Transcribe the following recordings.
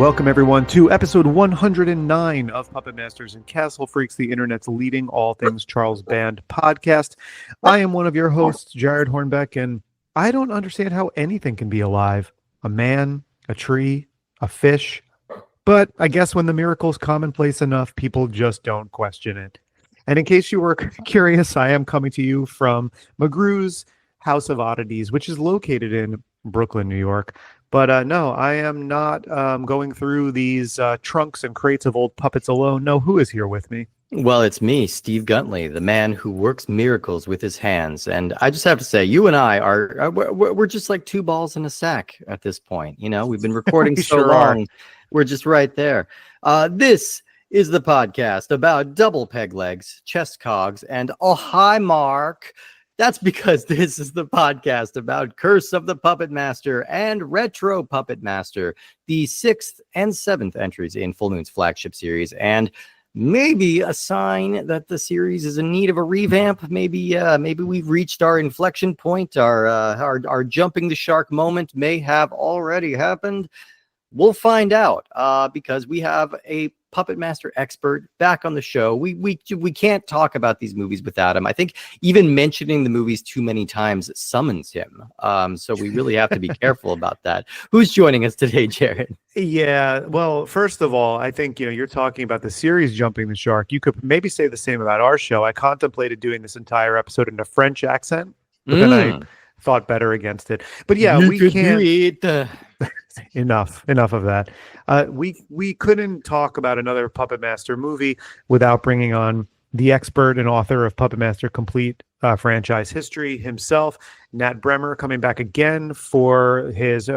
Welcome, everyone, to episode 109 of Puppet Masters and Castle Freaks, the internet's leading all things Charles Band podcast. I am one of your hosts, Jared Hornbeck, and I don't understand how anything can be alive. A man, a tree, a fish. But I guess when the miracle's commonplace enough, people just don't question it. And in case you were curious, I am coming to you from McGrew's House of Oddities, which is located in Brooklyn, New York. But no, I am not going through these trunks and crates of old puppets alone. No, who is here with me? Well, it's me, Steve Guntley, the man who works miracles with his hands. And I just have to say, you and I we're just like two balls in a sack at this point. You know, we've been recording so sure long. We're just right there. This is the podcast about double peg legs, chest cogs, and oh, hi, Mark. That's because this is the podcast about Curse of the Puppet Master and Retro Puppet Master, the 6th and 7th entries in Full Moon's flagship series, and maybe a sign that the series is in need of a revamp. Maybe we've reached our inflection point. Our jumping the shark moment may have already happened. We'll find out because we have a Puppet Master expert back on the show. We can't talk about these movies without him. I think even mentioning the movies too many times summons him. So we really have to be careful about that. Who's joining us today, Jared? Yeah, well, first of all, I think, you're talking about the series Jumping the Shark. You could maybe say the same about our show. I contemplated doing this entire episode in a French accent, but then I thought better against it. But yeah, we can't. Enough of that. We couldn't talk about another Puppet Master movie without bringing on the expert and author of Puppet Master Complete franchise history himself, Nat Brehmer, coming back again for his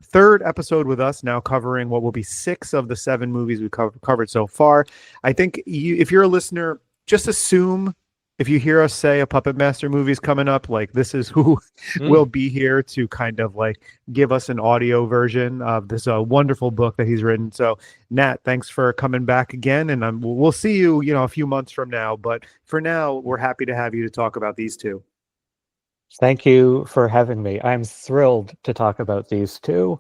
third episode with us, now covering what will be 6 of the 7 movies we've covered so far. I think if you're a listener, just assume if you hear us say a Puppet Master movie is coming up, like this is who will be here to kind of like give us an audio version of this wonderful book that he's written. So Nat, thanks for coming back again. And we'll see you, a few months from now. But for now, we're happy to have you to talk about these two. Thank you for having me. I'm thrilled to talk about these two.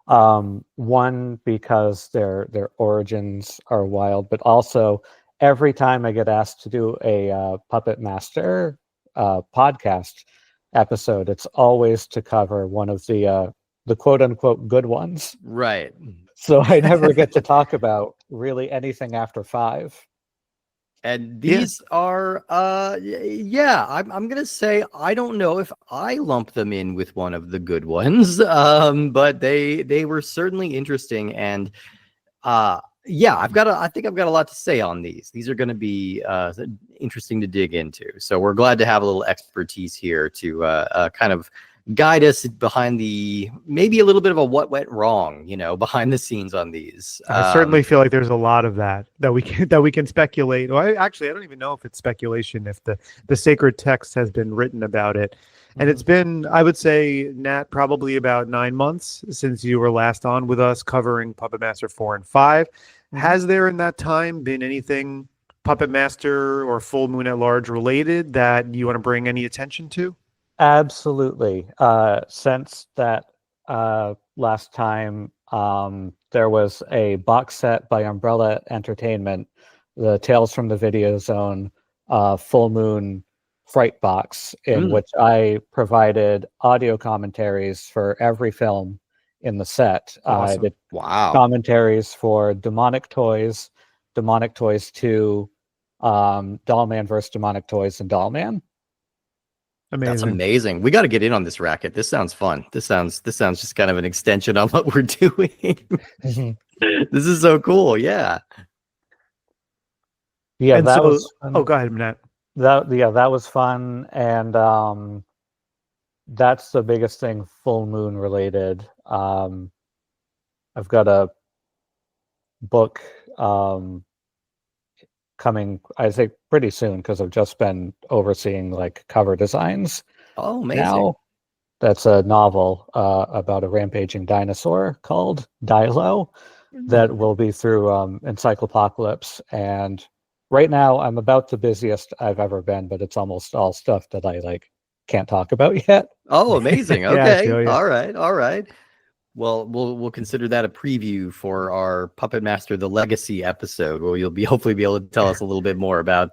One, because their origins are wild, but also every time I get asked to do a Puppet Master podcast episode, it's always to cover one of the quote unquote good ones. Right. So I never get to talk about really anything after 5. And these are, I'm going to say, I don't know if I lump them in with one of the good ones, but they were certainly interesting. And I think I've got a lot to say on these. These are going to be interesting to dig into. So we're glad to have a little expertise here to kind of guide us behind maybe a little bit of a what went wrong, behind the scenes on these. I certainly feel like there's a lot of that we can speculate. Well, I don't even know if it's speculation, if the sacred text has been written about it. And it's been, I would say, Nat, probably about 9 months since you were last on with us covering Puppet Master 4 and 5. Has there in that time been anything Puppet Master or Full Moon at Large related that you want to bring any attention to? Absolutely. Since that last time, there was a box set by Umbrella Entertainment, the Tales from the Video Zone Full Moon Fright Box, in which I provided audio commentaries for every film in the set. Awesome. I did commentaries for Demonic Toys, Demonic Toys 2, Dollman vs. Demonic Toys, and Dollman. Amazing. That's amazing. We got to get in on this racket. This sounds fun. This sounds just kind of an extension on what we're doing. This is so cool. Yeah. Yeah. And that was fun. Oh, go ahead, Nat. That was fun, and that's the biggest thing Full Moon related. I've got a book coming, I think, pretty soon, because I've just been overseeing like cover designs. Oh, amazing. Now, that's a novel about a rampaging dinosaur called Dilo that will be through Encyclopocalypse. And right now, I'm about the busiest I've ever been, but it's almost all stuff that I can't talk about yet. Oh, amazing. Okay. All right. Well, we'll consider that a preview for our Puppetmaster the Legacy episode, where you'll hopefully be able to tell us a little bit more about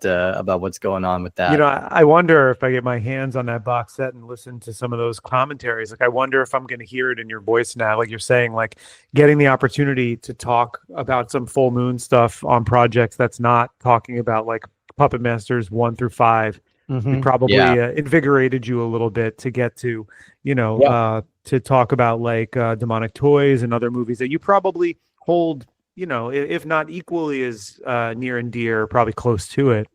what's going on with that. You know, I wonder if I get my hands on that box set and listen to some of those commentaries. Like, I wonder if I'm going to hear it in your voice now. Like you're saying, like getting the opportunity to talk about some full moon stuff on projects that's not talking about like Puppet Masters 1 through 5. It probably invigorated you a little bit to get to, you know, to talk about like Demonic Toys and other movies that you probably hold, you know, if not equally as near and dear, probably close to it.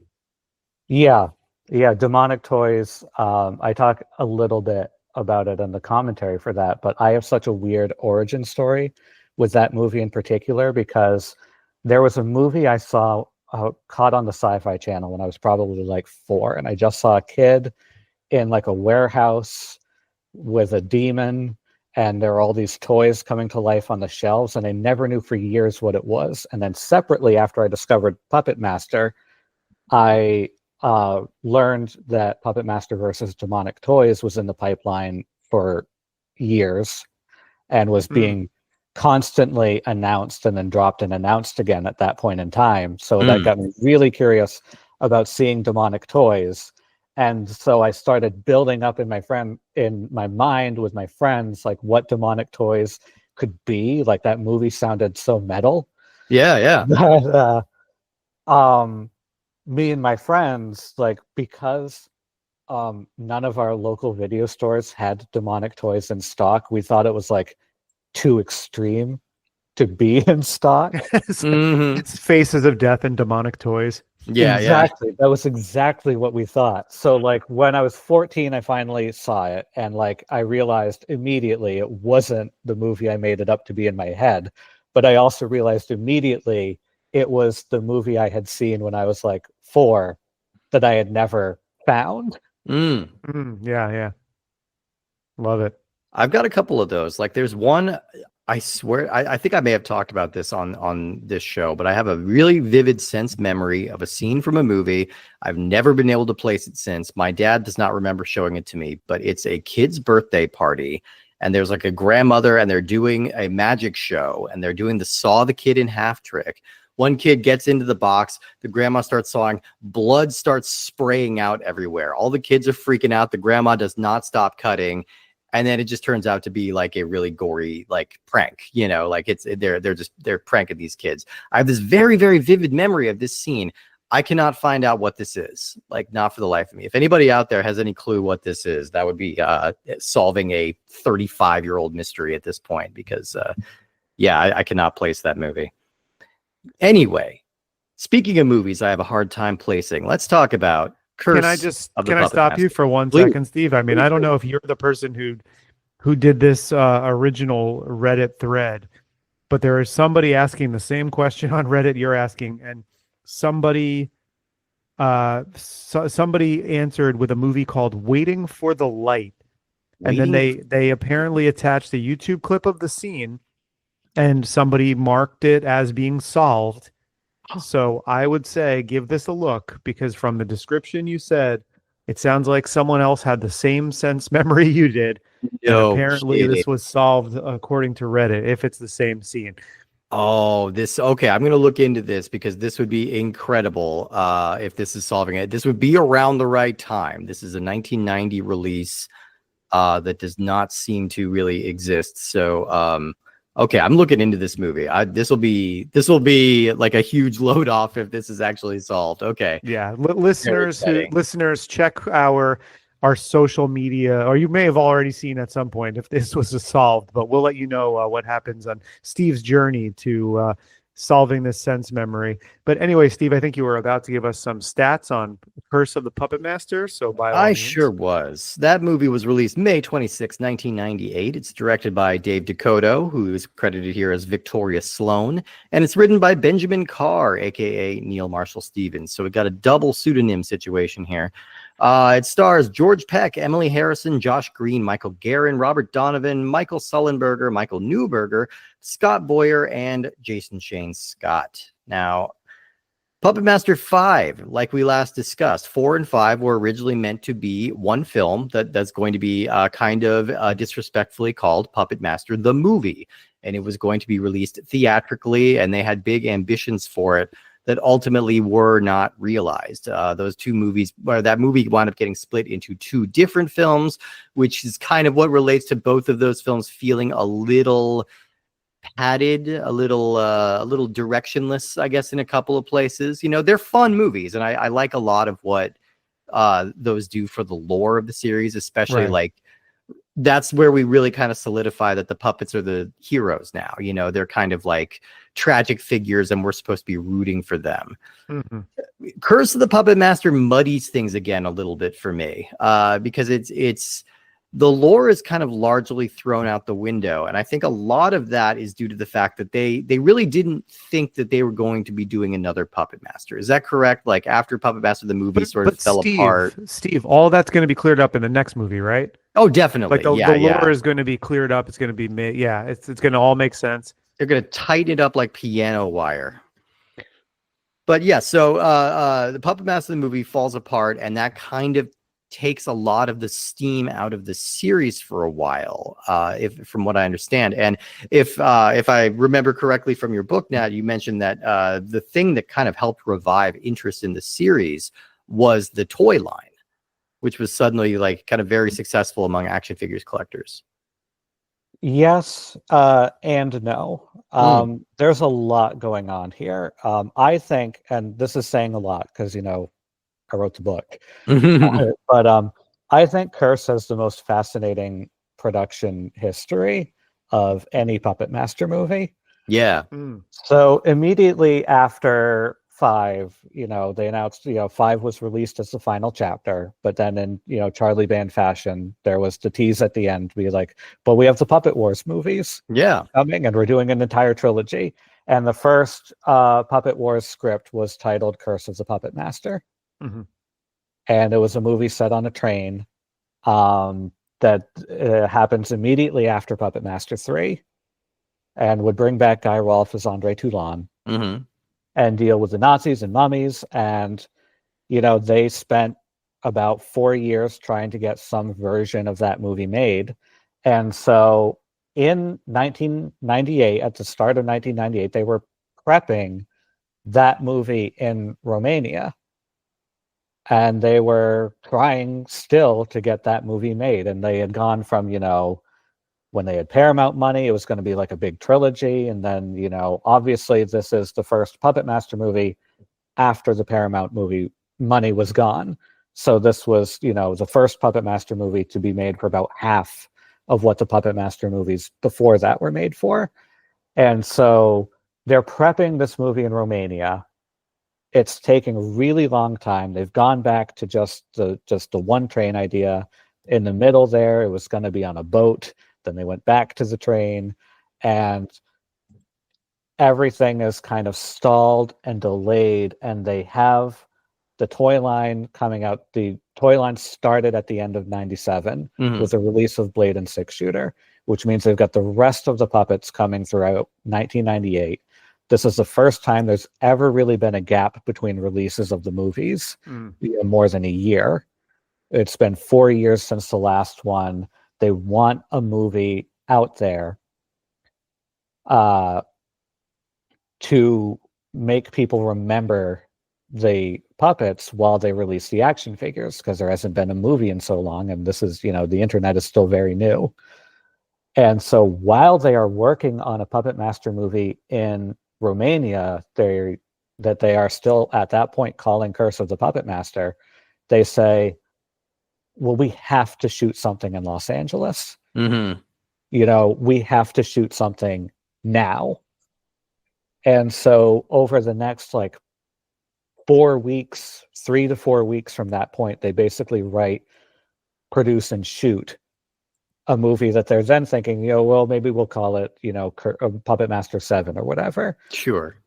Yeah, Demonic Toys. I talk a little bit about it in the commentary for that, but I have such a weird origin story with that movie in particular, because there was a movie I saw caught on the Sci-Fi Channel when I was probably like 4, and I just saw a kid in like a warehouse with a demon, and there are all these toys coming to life on the shelves, and I never knew for years what it was. And then separately, after I discovered Puppetmaster, I learned that Puppetmaster versus Demonic Toys was in the pipeline for years and was being constantly announced and then dropped and announced again at that point in time. So that got me really curious about seeing Demonic Toys. And so I started building up in my mind with my friends, like what Demonic Toys could be. Like that movie sounded so metal. Yeah. That, me and my friends, like, because none of our local video stores had Demonic Toys in stock, we thought it was like too extreme to be in stock. It's Faces of Death and Demonic Toys. Exactly. That was exactly what we thought. So like when I was 14, I finally saw it, and like I realized immediately it wasn't the movie I made it up to be in my head, but I also realized immediately it was the movie I had seen when I was like 4 that I had never found. Yeah. Love it. I've got a couple of those. Like there's one, I swear, I think I may have talked about this on this show, but I have a really vivid sense memory of a scene from a movie. I've never been able to place it since. My dad does not remember showing it to me, but it's a kid's birthday party. And there's like a grandmother, and they're doing a magic show, and they're doing the saw the kid in half trick. One kid gets into the box, the grandma starts sawing, blood starts spraying out everywhere. All the kids are freaking out. The grandma does not stop cutting. And then it just turns out to be like a really gory, like prank, you know, like they're pranking these kids. I have this very, very vivid memory of this scene. I cannot find out what this is, like not for the life of me. If anybody out there has any clue what this is, that would be solving a 35-year-old mystery at this point, because I cannot place that movie. Anyway, speaking of movies I have a hard time placing, let's talk about Curse. Can I stop you for 1 second, Steve? I mean, I don't know if you're the person who did this original Reddit thread, but there is somebody asking the same question on Reddit you're asking, and somebody somebody answered with a movie called Waiting for the Light. And then they apparently attached a YouTube clip of the scene, and somebody marked it as being solved. So I would say give this a look, because from the description you said, it sounds like someone else had the same sense memory you did. No, and apparently this was solved according to Reddit, if it's the same scene. Oh, okay. I'm going to look into this, because this would be incredible if this is solving it. This would be around the right time. This is a 1990 release that does not seem to really exist. So, okay, I'm looking into this movie. This will be like a huge load off if this is actually solved. Okay. Yeah, listeners, check our social media, or you may have already seen at some point if this was solved. But we'll let you know what happens on Steve's journey to solving this sense memory. But anyway, Steve, I think you were about to give us some stats on Curse of the Puppet Master. So by all means. Sure was. That movie was released May 26, 1998. It's directed by Dave Dakota, who is credited here as Victoria Sloan, and it's written by Benjamin Carr, aka Neil Marshall Stevens. So we got a double pseudonym situation here. It stars George Peck, Emily Harrison, Josh Green, Michael Guerin, Robert Donovan, Michael Sullenberger, Michael Newberger, Scott Boyer, and Jason Shane Scott. Now, Puppet Master 5, like we last discussed, 4 and 5 were originally meant to be one film that's going to be kind of disrespectfully called Puppet Master the Movie. And it was going to be released theatrically, and they had big ambitions for it that ultimately were not realized. Those two movies, or that movie wound up getting split into 2 different films, which is kind of what relates to both of those films feeling a little padded, a little directionless, I guess, in a couple of places. You know, they're fun movies, and I like a lot of what those do for the lore of the series, especially Right. like that's where we really kind of solidify that the puppets are the heroes now. You know, they're kind of like tragic figures, and we're supposed to be rooting for them. Mhm. Curse of the Puppet Master muddies things again a little bit for me, because it's the lore is kind of largely thrown out the window, and I think a lot of that is due to the fact that they really didn't think that they were going to be doing another Puppet Master. Is that correct? Like after Puppet Master the movie sort of fell apart. Steve, all that's going to be cleared up in the next movie, right? Oh, definitely. Like the Yeah. lore is going to be cleared up. It's going to be made. Yeah, it's going to all make sense. They're going to tighten it up like piano wire. But yeah, so the Puppet Master the movie falls apart, and that kind of takes a lot of the steam out of the series for a while, if from what I understand. And if I remember correctly from your book, Nat, you mentioned that the thing that kind of helped revive interest in the series was the toy line, which was suddenly like kind of very successful among action figures collectors. Yes, and no. There's a lot going on here. I think, and this is saying a lot because, you know, I wrote the book, but I think Curse has the most fascinating production history of any Puppet Master movie. Yeah. So immediately after 5, you know, they announced, you know, 5 was released as the final chapter, but then in, you know, Charlie Band fashion, there was the tease at the end, be like, but we have the Puppet Wars movies coming, and we're doing an entire trilogy. And the first Puppet Wars script was titled Curse of the Puppet Master. Mm-hmm. And it was a movie set on a train that happens immediately after Puppet Master 3, and would bring back Guy Rolfe as Andre Toulon. And deal with the Nazis and mummies. And, you know, they spent about 4 years trying to get some version of that movie made. And so in 1998, at the start of 1998, they were prepping that movie in Romania. And they were trying still to get that movie made. And they had gone from, you know, when they had Paramount money, it was going to be like a big trilogy. And then, you know, obviously this is the first Puppet Master movie after the Paramount movie money was gone. So this was, you know, the first Puppet Master movie to be made for about half of what the Puppet Master movies before that were made for. And so they're prepping this movie in Romania. It's taking a really long time. They've gone back to just the one train idea. In the middle there, it was going to be on a boat. Then they went back to the train, and everything is kind of stalled and delayed. And they have the toy line coming out. The toy line started at the end of 97 with the release of Blade and Six Shooter, which means they've got the rest of the puppets coming throughout 1998. This is the first time there's ever really been a gap between releases of the movies, more than a year. It's been 4 years since the last one. They want a movie out there to make people remember the puppets while they release the action figures, because there hasn't been a movie in so long, and this is, you know, the internet is still very new. And so while they are working on a Puppet Master movie in Romania, they are still at that point calling Curse of the Puppet Master, they say, well, we have to shoot something in Los Angeles. You know, we have to shoot something now. And so over the next like 4 weeks, 3 to 4 weeks from that point, they basically write, produce, and shoot a movie that they're then thinking, you know, well, maybe we'll call it, you know, Puppet Master 7 or whatever. Sure.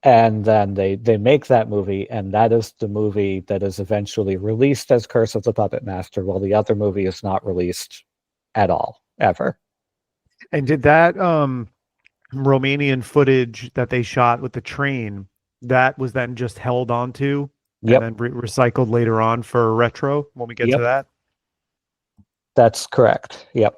And then they make that movie, and that is the movie that is eventually released as Curse of the Puppet Master, while the other movie is not released at all, ever. And did that Romanian footage that they shot with the train, that was then just held onto Yep. and then recycled later on for retro when we get to that. That's correct. Yep.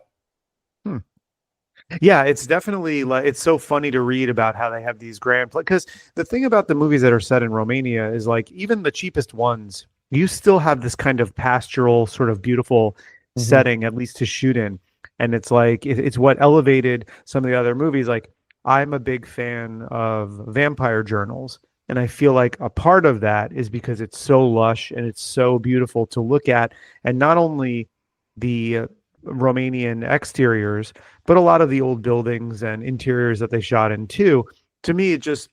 Yeah, it's definitely like it's so funny to read about how they have these grand because the thing about the movies that are set in Romania is like even the cheapest ones, you still have this kind of pastoral sort of beautiful setting at least to shoot in, and it's like it's what elevated some of the other movies. Like I'm a big fan of vampire journals, and I feel like a part of that is because it's so lush and it's so beautiful to look at, and not only the Romanian exteriors but a lot of the old buildings and interiors that they shot in too. To me, it's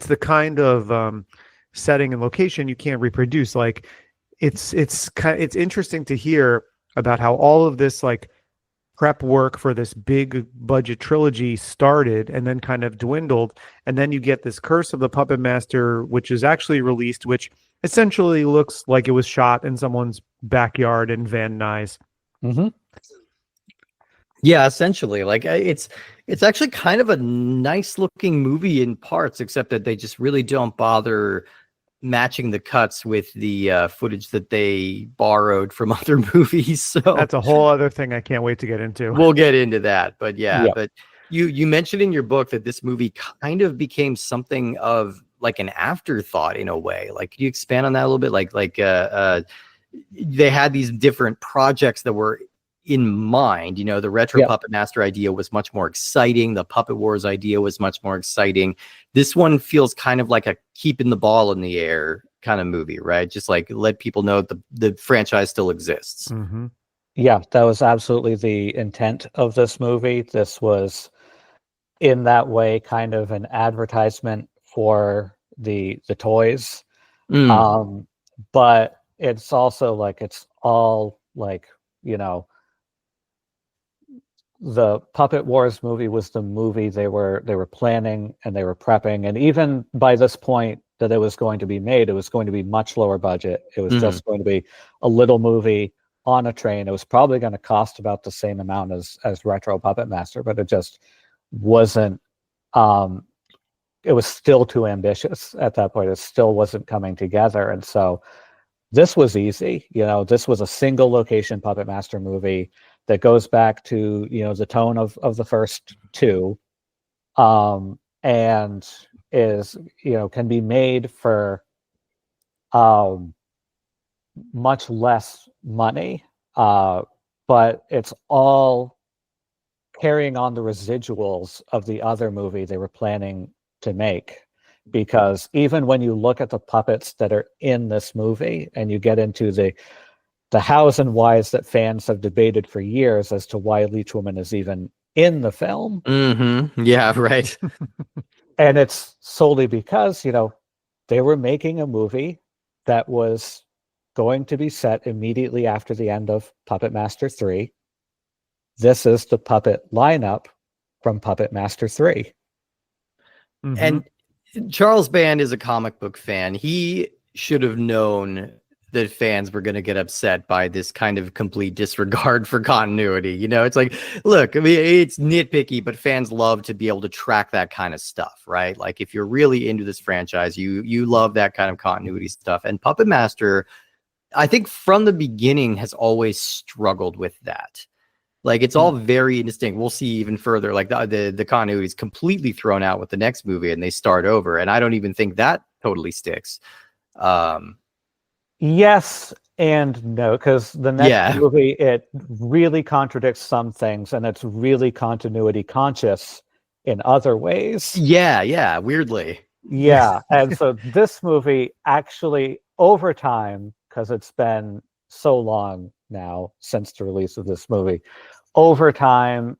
the kind of setting and location you can't reproduce. Like it's interesting to hear about how all of this like prep work for this big budget trilogy started and then kind of dwindled, and then you get this Curse of the Puppet Master, which is actually released, which essentially looks like it was shot in someone's backyard in Van Nuys. Mm-hmm. Yeah, essentially, like it's actually kind of a nice looking movie in parts, except that they just really don't bother matching the cuts with the footage that they borrowed from other movies. So that's a whole other thing I can't wait to get into. We'll get into that, but yeah. But you mentioned in your book that this movie kind of became something of like an afterthought in a way. Like, could you expand on that a little bit? Like they had these different projects that were in mind. You know, the retro Puppet Master idea was much more exciting. The Puppet Wars idea was much more exciting. This one feels kind of like a keeping the ball in the air kind of movie, right? Just like let people know the franchise still exists. Mm-hmm. Yeah, that was absolutely the intent of this movie. This was in that way kind of an advertisement for the toys. But it's also like it's all like, you know, the Puppet Wars movie was the movie they were planning and they were prepping, and even by this point that it was going to be made, it was going to be much lower budget. It was just going to be a little movie on a train. It was probably going to cost about the same amount as Retro Puppet Master, but it just wasn't. It was still too ambitious at that point. It still wasn't coming together, and so this was easy. You know, this was a single location Puppet Master movie that goes back to, you know, the tone of the first two, and is, you know, can be made for much less money, but it's all carrying on the residuals of the other movie they were planning to make. Because even when you look at the puppets that are in this movie and you get into the hows and whys that fans have debated for years as to why Leech Woman is even in the film. Yeah, right. And it's solely because, you know, they were making a movie that was going to be set immediately after the end of Puppet Master 3. This is the puppet lineup from Puppet Master 3. And Charles Band is a comic book fan. He should have known that fans were going to get upset by this kind of complete disregard for continuity. You know, it's like, look, I mean, it's nitpicky, but fans love to be able to track that kind of stuff, right? Like if you're really into this franchise, you love that kind of continuity stuff. And Puppet Master, I think from the beginning has always struggled with that. Like it's all very indistinct. We'll see even further. Like the continuity is completely thrown out with the next movie, and they start over. And I don't even think that totally sticks. Yes and no, because the next movie, it really contradicts some things, and it's really continuity conscious in other ways. Yeah, weirdly. Yeah, and so this movie actually, over time, because it's been so long now since the release of this movie, over time,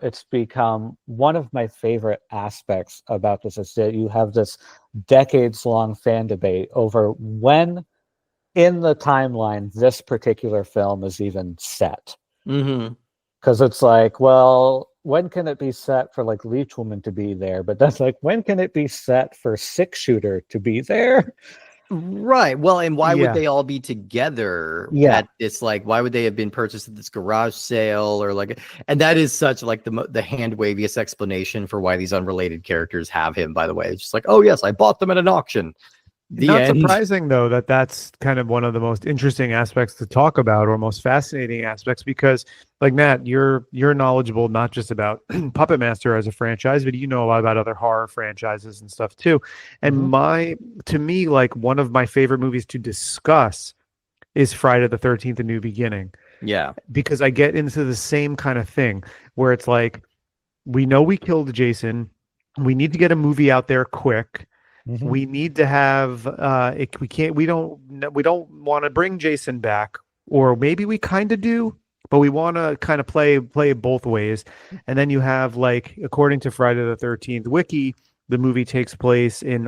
it's become one of my favorite aspects about this is that you have this decades-long fan debate over when in the timeline this particular film is even set. Because it's like, well, when can it be set for like Leech Woman to be there? But that's like, when can it be set for Six Shooter to be there? Right. Well, and why would Yeah. they all be together Yeah. at this? Like, why would they have been purchased at this garage sale or like? And that is such like the hand waviest explanation for why these unrelated characters have him. By the way, it's just like, oh yes, I bought them at an auction. The Not end. surprising though that that's kind of one of the most interesting aspects to talk about, or most fascinating aspects, because like Nat, you're knowledgeable not just about Puppetmaster as a franchise, but you know a lot about other horror franchises and stuff too. And to me, like one of my favorite movies to discuss is Friday the 13th: A New Beginning, Yeah. because I get into the same kind of thing where it's like, we know we killed Jason, we need to get a movie out there quick. We need to have we don't want to bring Jason back, or maybe we kind of do, but we want to kind of play it both ways. And then you have, like, according to Friday the 13th wiki, the movie takes place in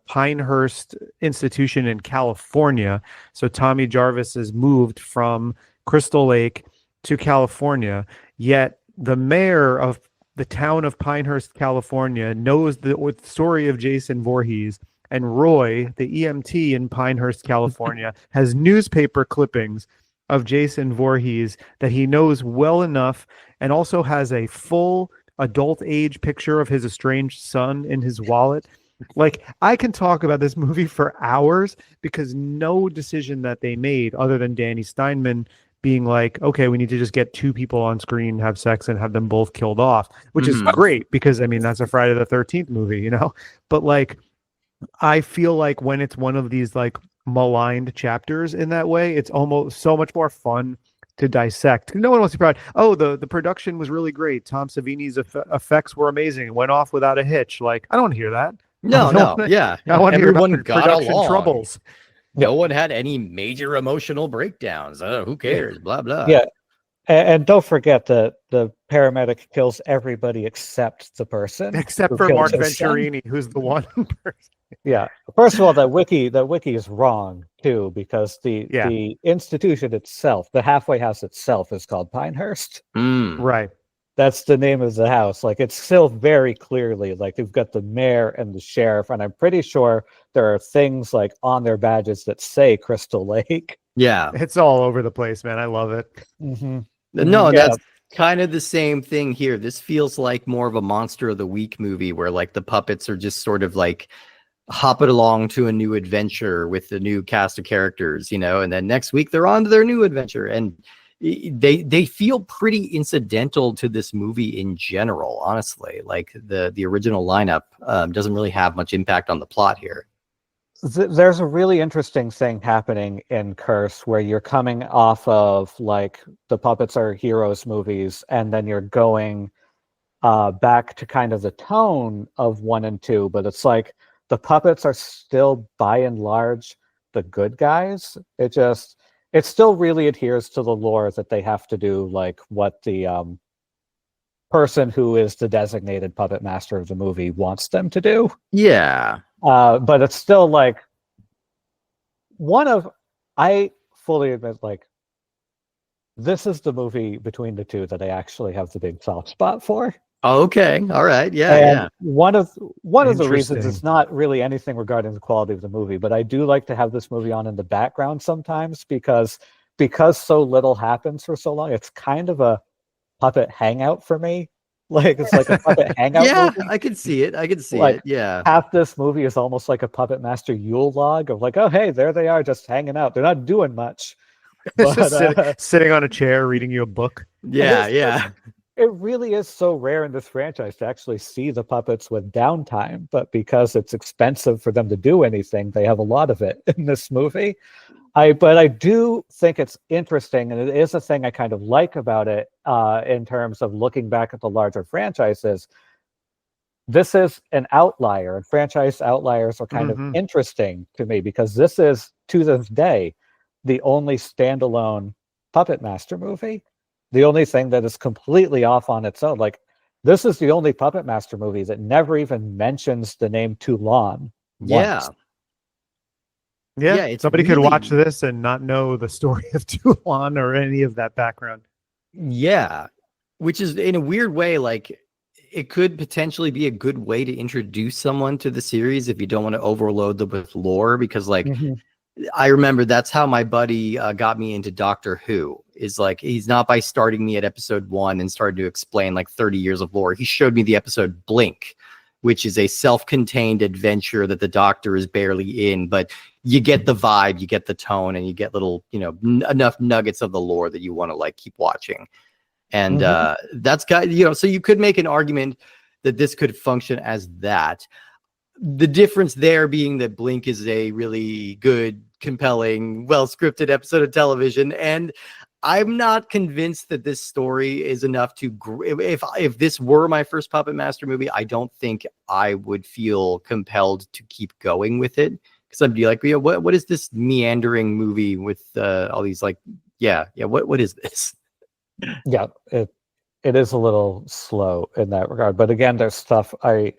Pinehurst Institution in California. So Tommy Jarvis has moved from Crystal Lake to California, yet the mayor of the town of Pinehurst, California, knows the story of Jason Voorhees, and Roy, the EMT in Pinehurst, California, has newspaper clippings of Jason Voorhees that he knows well enough, and also has a full adult age picture of his estranged son in his wallet. Like, I can talk about this movie for hours, because no decision that they made, other than Danny Steinman being like, okay, we need to just get two people on screen, have sex, and have them both killed off, which is great, because I mean, that's a Friday the 13th movie, you know? But like, I feel like when it's one of these like maligned chapters in that way, it's almost so much more fun to dissect. No one wants to be proud. Oh, the production was really great. Tom Savini's effects were amazing. It went off without a hitch. Like, I don't want to hear that. No, I want to hear about the got production along. troubles. No one had any major emotional breakdowns. Who cares? Blah blah. Yeah. And don't forget that the paramedic kills everybody except the person. Except who for killed Mark his son. Venturini, who's the one person. Yeah. First of all, the wiki is wrong too, because the institution itself, the halfway house itself, is called Pinehurst. Right. That's the name of the house. Like, it's still very clearly like they've got the mayor and the sheriff, and I'm pretty sure there are things like on their badges that say Crystal Lake. Yeah. It's all over the place, man. I love it. No, that's kind of the same thing here. This feels like more of a Monster of the Week movie, where like the puppets are just sort of like hopping along to a new adventure with the new cast of characters, you know, and then next week they're on to their new adventure, and they feel pretty incidental to this movie in general. Honestly, like the original lineup doesn't really have much impact on the plot here. There's a really interesting thing happening in Curse, where you're coming off of like the Puppets Are Heroes movies, and then you're going back to kind of the tone of 1 and 2, but it's like the puppets are still by and large the good guys. It still really adheres to the lore that they have to do like what the person who is the designated puppet master of the movie wants them to do. Yeah. But it's still like I fully admit, like, this is the movie between the two that I actually have the big soft spot for. Okay. All right. Yeah. And yeah. One of the reasons Interesting. it's not really anything regarding the quality of the movie, but I do like to have this movie on in the background sometimes, because so little happens for so long. It's kind of a puppet hangout for me. Like, it's like a puppet hangout Yeah, movie. I can see it. Like, it. Yeah. Half this movie is almost like a Puppet Master Yule log of like, oh, hey, there they are, just hanging out. They're not doing much. It's just But, sitting on a chair reading you a book. Yeah. Yeah. it really is so rare in this franchise to actually see the puppets with downtime, but because it's expensive for them to do anything, they have a lot of it in this movie. But I do think it's interesting, and it is a thing I kind of like about it in terms of looking back at the larger franchises. This is an outlier, and franchise outliers are kind of interesting to me, because this is, to this day, the only standalone Puppet Master movie. The only thing that is completely off on its own. Like, this is the only Puppet Master movie that never even mentions the name Toulon once. Yeah, it's somebody could really- watch this and not know the story of Toulon or any of that background. Yeah. Which is, in a weird way, like, it could potentially be a good way to introduce someone to the series if you don't want to overload them with lore, because like I remember that's how my buddy got me into Doctor Who. Is like, he's not by starting me at episode 1 and started to explain like 30 years of lore. He showed me the episode Blink, which is a self-contained adventure that the Doctor is barely in, but you get the vibe, you get the tone, and you get little, enough nuggets of the lore that you want to like keep watching. And that's got, so you could make an argument that this could function as that. The difference there being that Blink is a really good, compelling, well-scripted episode of television, and I'm not convinced that this story is enough to. If this were my first Puppet Master movie, I don't think I would feel compelled to keep going with it, because I'd be like, what is this meandering movie with all these like, what is this? Yeah, it is a little slow in that regard, but again, there's stuff I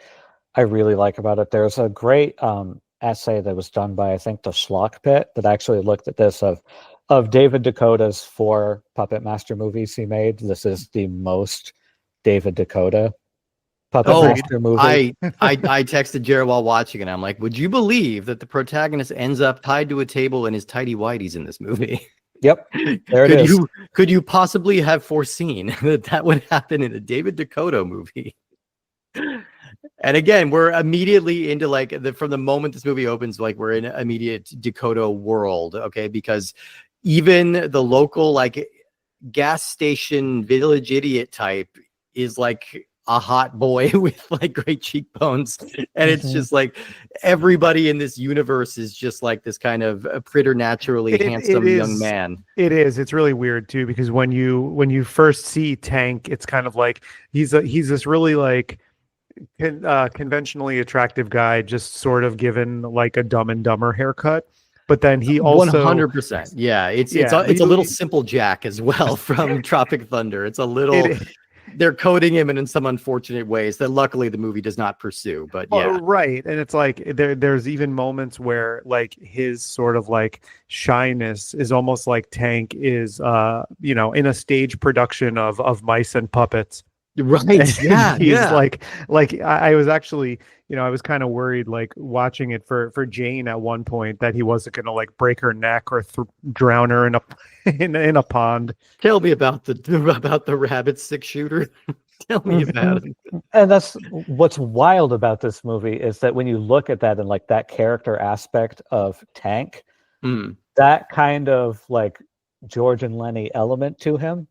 really like about it. There's a great essay that was done by, I think, the Schlock Pit, that actually looked at this of David Dakota's 4 Puppet Master movies he made. This is the most David Dakota Puppet Master movie. I texted Jared while watching, and I'm like, would you believe that the protagonist ends up tied to a table in his tighty whities in this movie? Yep, there it is. Could you possibly have foreseen that would happen in a David Dakota movie? And again, we're immediately into like from the moment this movie opens, like we're in an immediate Dakota world, okay? Because even the local like gas station village idiot type is like a hot boy with like great cheekbones, and it's just like everybody in this universe is just like this kind of preternaturally handsome young man. It's really weird too, because when you first see Tank, it's kind of like he's this really like conventionally attractive guy, just sort of given like a Dumb and Dumber haircut. But then he also 100%. Yeah, it's a little Simple Jack as well from Tropic Thunder. It's a little they're coding him in some unfortunate ways that luckily the movie does not pursue. But yeah, right. And it's like there's even moments where like his sort of like shyness is almost like Tank is in a stage production of Mice and Puppets. Right. Yeah. He's like I was actually, I was kind of worried, like watching it for Jane at one point, that he wasn't going to like break her neck or drown her in a pond. Tell me about the rabbit 6-shooter. Tell me about it. And that's what's wild about this movie, is that when you look at that and like that character aspect of Tank, that kind of like George and Lenny element to him,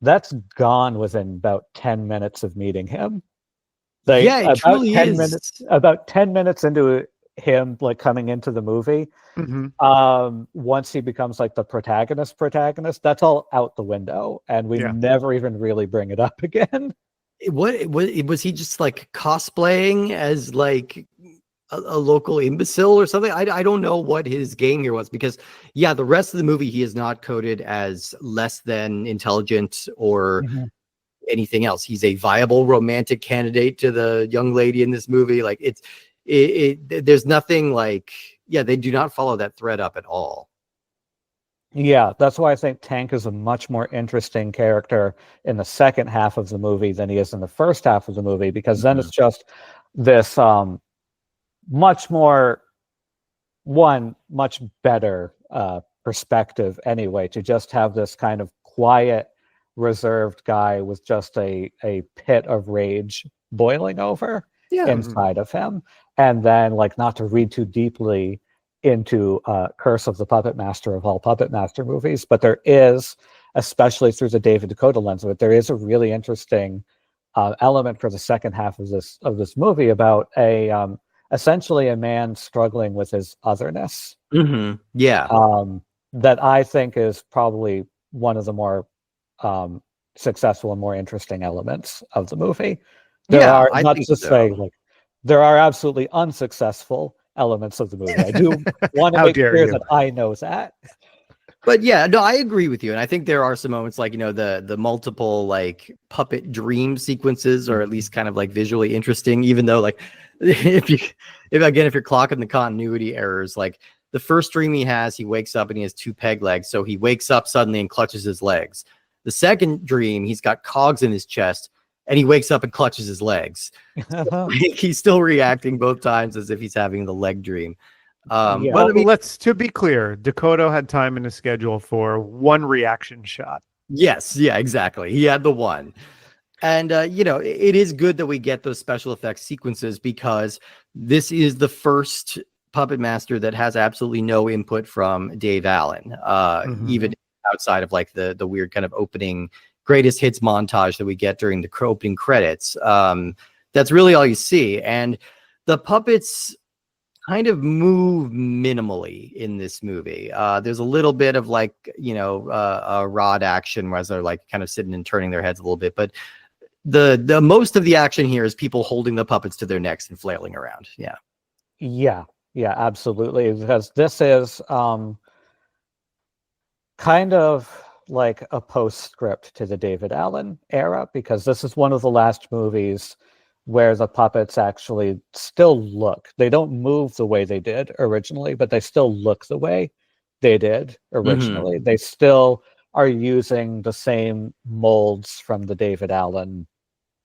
that's gone within about 10 minutes of meeting him. Like, yeah, it truly is. About 10 minutes into him like coming into the movie, once he becomes like the protagonist, that's all out the window, and we never even really bring it up again. What was he just like cosplaying as like a local imbecile or something? I don't know what his game here was, because the rest of the movie he is not coded as less than intelligent or anything else. He's a viable romantic candidate to the young lady in this movie. Like there's nothing like, they do not follow that thread up at all. Yeah, that's why I think Tank is a much more interesting character in the second half of the movie than he is in the first half of the movie, because then it's just this much better perspective anyway, to just have this kind of quiet, reserved guy with just a pit of rage boiling over inside of him. And then, like, not to read too deeply into Curse of the Puppet Master of all Puppet Master movies, but there is, especially through the David Dakota lens of it, there is a really interesting element for the second half of this movie about essentially a man struggling with his otherness. That I think is probably one of the more successful and more interesting elements of the movie. There are, not to say like there are absolutely unsuccessful elements of the movie. I do want to make clear that I know that. But I agree with you, and I think there are some moments like the multiple like puppet dream sequences are at least kind of like visually interesting, even though like if you're clocking the continuity errors, like the first dream he has, he wakes up and he has 2 peg legs, so he wakes up suddenly and clutches his legs. The second dream, he's got cogs in his chest, and he wakes up and clutches his legs. He's still reacting both times as if he's having the leg dream. Yeah. But Well, I mean, to be clear, Dakota had time in his schedule for one reaction shot. yes, yeah, exactly. He had the one. And, it is good that we get those special effects sequences because this is the first Puppet Master that has absolutely no input from Dave Allen, even outside of like the weird kind of opening greatest hits montage that we get during the opening credits. That's really all you see. And the puppets kind of move minimally in this movie. There's a little bit of like, a rod action where they're like kind of sitting and turning their heads a little bit, but the most of the action here is people holding the puppets to their necks and flailing around. Yeah, absolutely. Because this is kind of like a postscript to the David Allen era, because this is one of the last movies where the puppets actually still look. They don't move the way they did originally, but they still look the way they did originally. They still are using the same molds from the David Allen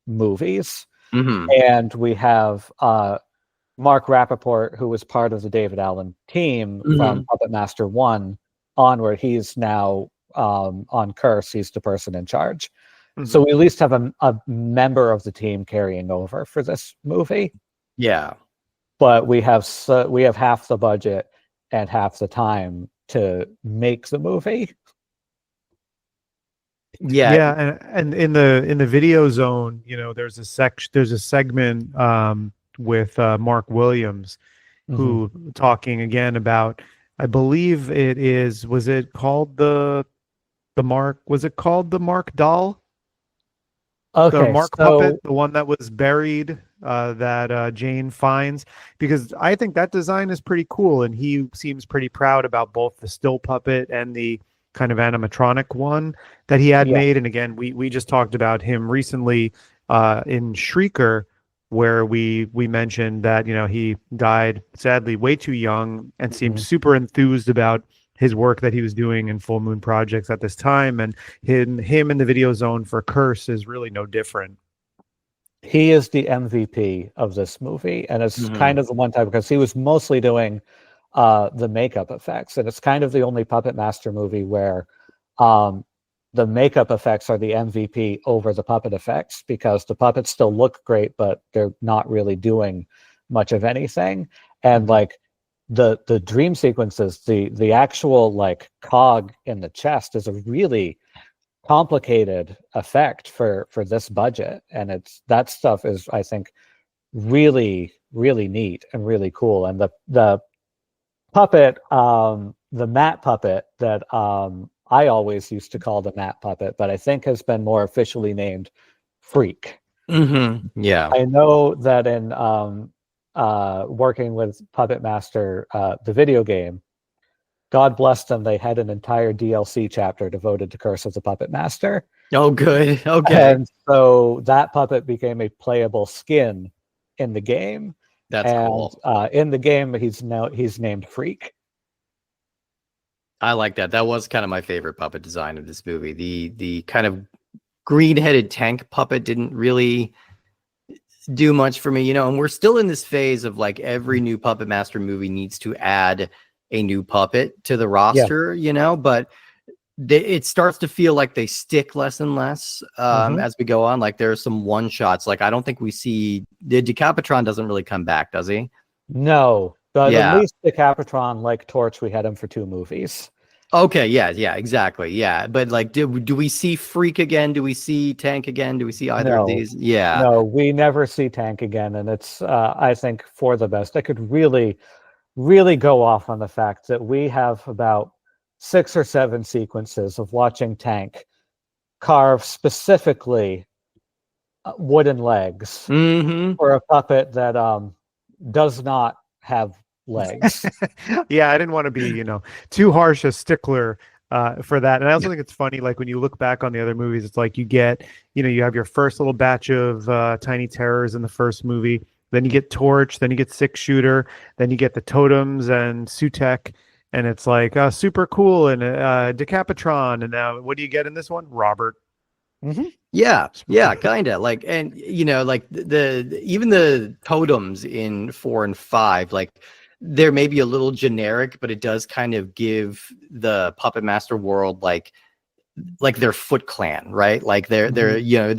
movies. And we have Mark Rappaport, who was part of the David Allen team from Puppet Master 1 onward. He's now on Curse. He's the person in charge. So we at least have a member of the team carrying over for this movie. Yeah. But we have half the budget and half the time to make the movie. Yeah, and in the video zone, there's a segment with Mark Williams who talking again about, I believe was it called the Mark doll? Okay, The Mark puppet, the one that was buried, that Jane finds, because I think that design is pretty cool, and he seems pretty proud about both the still puppet and the kind of animatronic one that he had made. And again, we just talked about him recently in Shrieker, where we mentioned that he died sadly way too young and seemed super enthused about his work that he was doing in Full Moon Projects at this time, and him in the video zone for Curse is really no different. He is the MVP of this movie, and it's kind of the one time because he was mostly doing the makeup effects, and it's kind of the only Puppet Master movie where the makeup effects are the MVP over the puppet effects, because the puppets still look great, but they're not really doing much of anything. And like the dream sequences, the actual like cog in the chest is a really complicated effect for this budget, and that stuff is, I think, really neat and really cool. And the puppet, the Matt puppet that I always used to call the Matt puppet, but I think has been more officially named Freak. Yeah, I know that in working with Puppet Master, the video game, God bless them, they had an entire DLC chapter devoted to Curse of the Puppet Master. Oh, good. Okay. And so that puppet became a playable skin in the game. That's cool. In the game, he's named Freak. I like that. That was kind of my favorite puppet design of this movie. The kind of green-headed tank puppet didn't really do much for me, and we're still in this phase of like every new Puppet Master movie needs to add a new puppet to the roster, but it starts to feel like they stick less and less as we go on. Like there are some one shots. Like I don't think we see the Decapitron doesn't really come back, does he? No, but at least Decapitron, like Torch, we had him for 2 movies. Okay, yeah, exactly, yeah. But like, do we see Freak again? Do we see Tank again? Do we see either of these? Yeah, no, we never see Tank again, and it's I think for the best. I could really go off on the fact that we have about 6 or 7 sequences of watching Tank carve specifically wooden legs for a puppet that does not have legs. Yeah, I didn't want to be, too harsh a stickler for that. And I also think it's funny, like when you look back on the other movies, it's like you get, you have your first little batch of Tiny Terrors in the first movie. Then you get Torch, then you get 6-Shooter, then you get the Totems and Sutek, and it's like super cool, and Decapitron, and now what do you get in this one? Robert. Yeah, kind of like, and like the even the totems in 4 and 5, like they're maybe a little generic, but it does kind of give the Puppet Master world like their Foot Clan, right? Like they're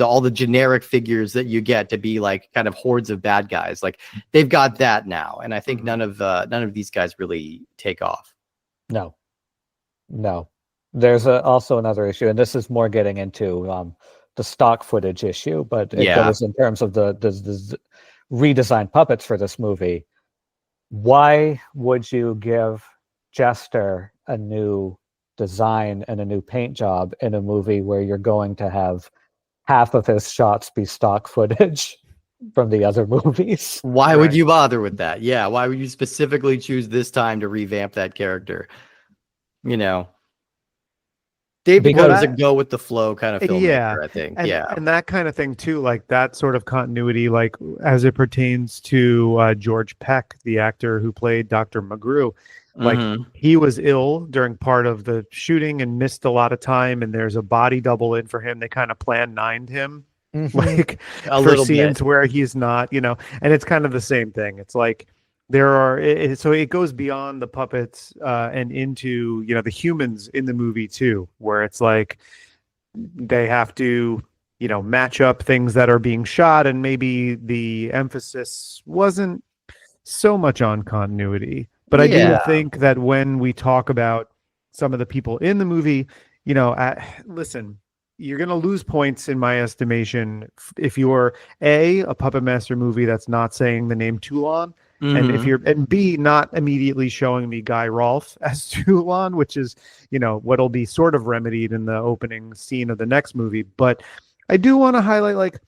all the generic figures that you get to be like kind of hordes of bad guys. Like they've got that now, and I think none of these guys really take off. No. There's also another issue, and this is more getting into the stock footage issue, but it goes in terms of the redesigned puppets for this movie. Why would you give Jester a new design and a new paint job in a movie where you're going to have half of his shots be stock footage from the other movies? Why would you bother with that? Yeah, why would you specifically choose this time to revamp that character? David was a go with the flow kind of filmmaker, I think. And that kind of thing too, like that sort of continuity, like as it pertains to George Peck, the actor who played Dr. McGrew. Like he was ill during part of the shooting and missed a lot of time, and there's a body double in for him. They kind of plan 9'd him like for scenes where he's not, and it's kind of the same thing. It's like so it goes beyond the puppets and into the humans in the movie too, where it's like they have to match up things that are being shot, and maybe the emphasis wasn't so much on continuity. But I do think that when we talk about some of the people in the movie, listen, you're going to lose points in my estimation if you're a Puppet Master movie that's not saying the name Toulon. And if you're, and B, not immediately showing me Guy Rolfe as Toulon, which is, what'll be sort of remedied in the opening scene of the next movie. But I do want to highlight, like,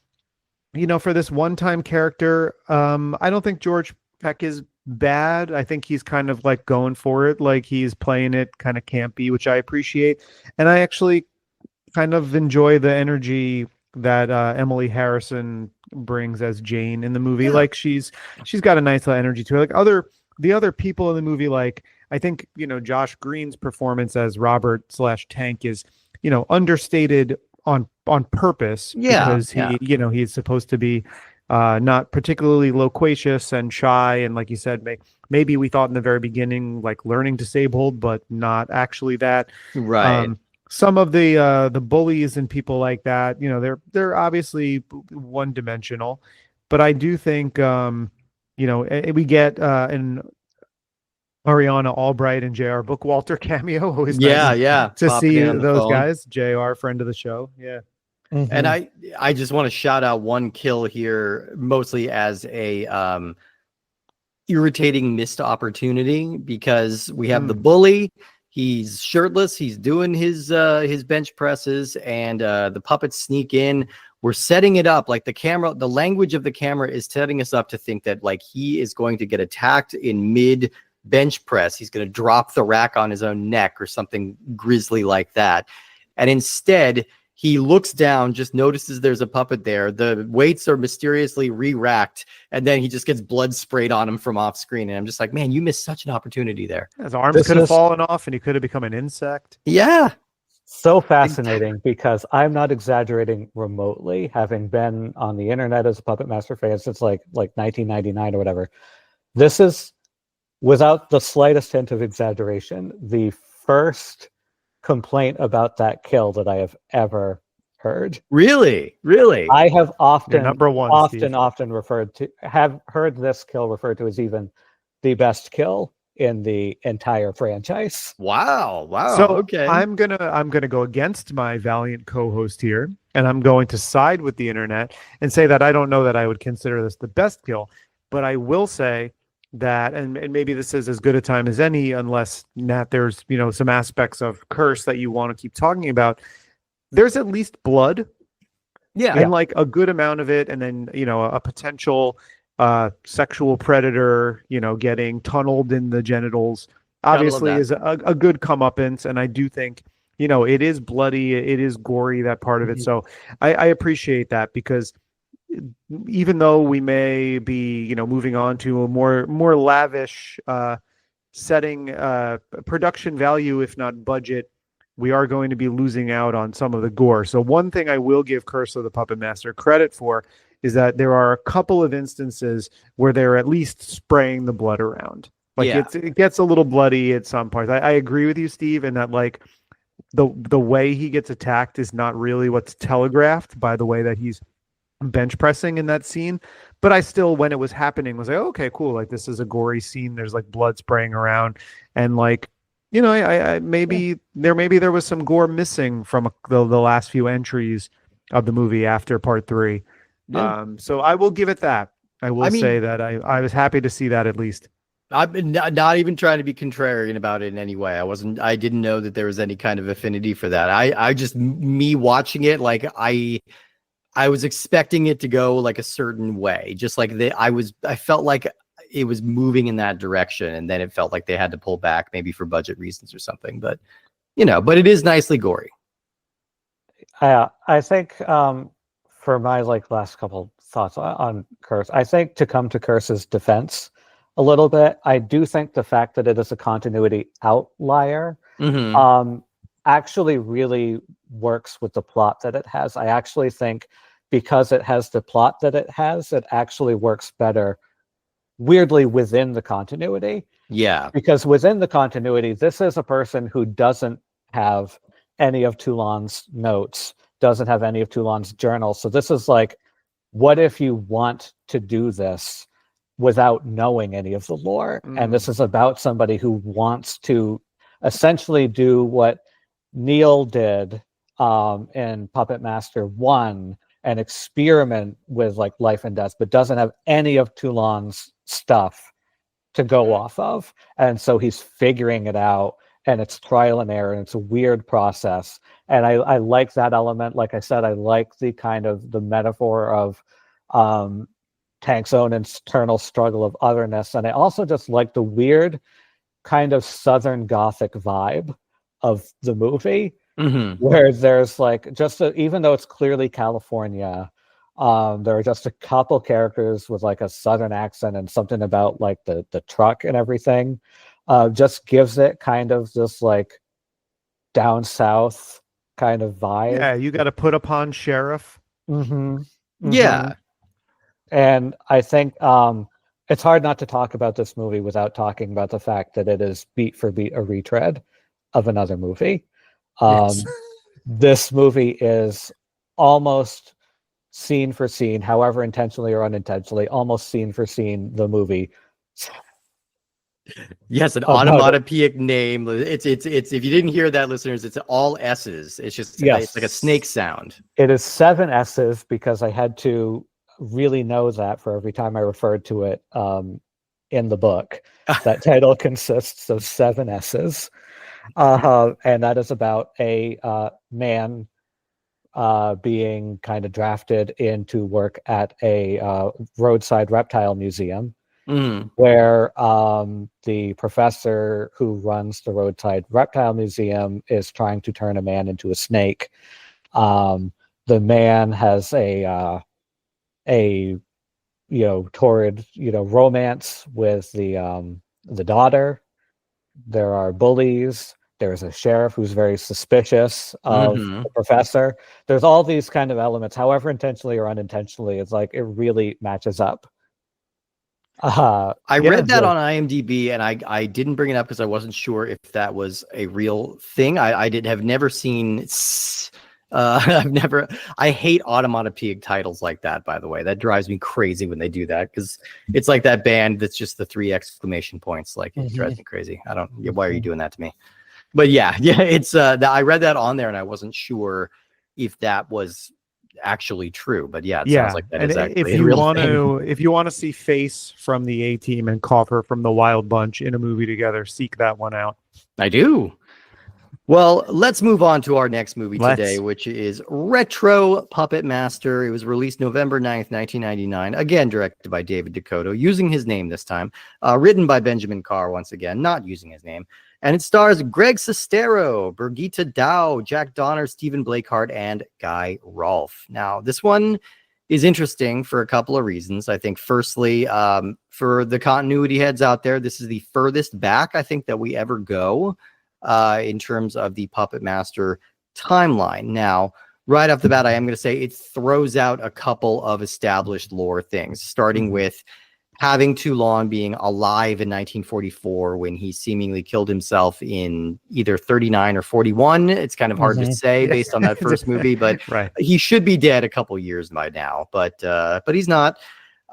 for this one-time character, I don't think George Peck is bad. I think he's kind of like going for it. Like he's playing it kind of campy, which I appreciate. And I actually kind of enjoy the energy that Emily Harrison brings as Jane in the movie. Like she's got a nice energy to her. Like the other people in the movie, like I think Josh Green's performance as Robert/Tank is understated on purpose because he's supposed to be not particularly loquacious and shy, and like you said, maybe we thought in the very beginning like learning disabled, but not actually that. Right. Some of the bullies and people like that, they're obviously one-dimensional, but I do think we get an Ariana Albright and J.R. Bookwalter cameo. Always nice to see those guys. J.R., friend of the show. Yeah. And I just want to shout out one kill here, mostly as a irritating missed opportunity, because we have the bully. He's shirtless. He's doing his bench presses, and the puppets sneak in. We're setting it up like the language of the camera is setting us up to think that like he is going to get attacked in mid bench press. He's going to drop the rack on his own neck or something grisly like that. And instead, he looks down, just notices there's a puppet there. The weights are mysteriously re-racked, and then he just gets blood sprayed on him from off screen. And I'm just like, man, you missed such an opportunity there. His arms could have fallen off, and he could have become an insect. Yeah. So fascinating, because I'm not exaggerating remotely, having been on the internet as a Puppet Master fan since like 1999 or whatever. This is, without the slightest hint of exaggeration, the first complaint about that kill that I have ever heard. Really? I have often have heard this kill referred to as even the best kill in the entire franchise. Wow. So okay. I'm gonna go against my valiant co-host here, and I'm going to side with the internet and say that I don't know that I would consider this the best kill, but I will say that, and maybe this is as good a time as any, unless Nat, there's some aspects of curse that you want to keep talking about. There's at least blood, and like a good amount of it, and then a potential sexual predator, getting tunneled in the genitals, obviously is a good comeuppance, and I do think it is bloody, it is gory, that part of it. So I appreciate that, because even though we may be, moving on to a more lavish setting, production value, if not budget, we are going to be losing out on some of the gore. So one thing I will give Curse of the Puppet Master credit for is that there are a couple of instances where they're at least spraying the blood around. Like Yeah. it gets a little bloody at some parts. I agree with you, Steve, in that like the way he gets attacked is not really what's telegraphed by the way that he's bench pressing in that scene. But I still, when it was happening, was like, oh, okay, cool. Like this is a gory scene. There's like blood spraying around, and like, you know, I maybe there was some gore missing from the last few entries of the movie after part 3. Yeah. So I will give it that. I will mean, say that I was happy to see that at least. I'm not even trying to be contrarian about it in any way. I didn't know that there was any kind of affinity for that. I just, me watching it, like I was expecting it to go like a certain way, just like I felt like it was moving in that direction, and then it felt like they had to pull back, maybe for budget reasons or something. But but it is nicely gory. I think for my like last couple thoughts on Curse, I think to come to Curse's defense a little bit, I do think the fact that it is a continuity outlier actually really works with the plot that it has. I actually think because it has the plot that it has, it actually works better, weirdly, within the continuity. Yeah. Because within the continuity, this is a person who doesn't have any of Toulon's notes, doesn't have any of Toulon's journals. So this is like, what if you want to do this without knowing any of the lore? And this is about somebody who wants to essentially do what Neil did in Puppetmaster 1 and experiment with like life and death, but doesn't have any of Toulon's stuff to go off of. And so he's figuring it out, and it's trial and error, and it's a weird process. And I like that element. Like I said, I like the kind of the metaphor of Tank's own internal struggle of otherness. And I also just like the weird kind of Southern Gothic vibe of the movie, where there's like even though it's clearly California, there are just a couple characters with like a Southern accent, and something about like the truck and everything just gives it kind of this like down south kind of vibe. Yeah, you got to put upon sheriff. Yeah. And I think it's hard not to talk about this movie without talking about the fact that it is beat for beat a retread of another movie. Yes. This movie is almost scene for scene, however intentionally or unintentionally, almost scene for scene the movie. Yes, an onomatopoeic name. It's if you didn't hear that, listeners, it's all S's. It's just it's like a snake sound. It is 7 S's because I had to really know that for every time I referred to it in the book. That title consists of 7 S's. And that is about a man being kind of drafted into work at a roadside reptile museum, where the professor who runs the roadside reptile museum is trying to turn a man into a snake. The man has a torrid romance with the daughter. There are bullies. There's a sheriff who's very suspicious of the professor. There's all these kind of elements, however intentionally or unintentionally. It's like it really matches up. I read that on IMDb, and I didn't bring it up because I wasn't sure if that was a real thing. I have never seen. I hate onomatopoeic titles like that, by the way. That drives me crazy when they do that, because it's like that band that's just the 3 exclamation points. Like, it drives me crazy. Why are you doing that to me? But yeah, it's I read that on there, and I wasn't sure if that was actually true. But yeah, it sounds like that is actually if you want to see Face from the A-Team and Coffer from the Wild Bunch in a movie together, seek that one out. I do. Well, let's move on to our next movie today, which is Retro Puppet Master. It was released November 9th, 1999. Again, directed by David Dakota, using his name this time. Written by Benjamin Carr, once again, not using his name. And it stars Greg Sestero, Birgitta Dow, Jack Donner, Stephen Blakeheart, and Guy Rolfe. Now, this one is interesting for a couple of reasons. I think, firstly, for the continuity heads out there, this is the furthest back I think that we ever go in terms of the Puppetmaster timeline. Now, right off the bat, I am going to say it throws out a couple of established lore things, starting with having Toulon being alive in 1944 when he seemingly killed himself in either 39 or 41. It's kind of hard to say based on that first movie, but he should be dead a couple years by now, but he's not.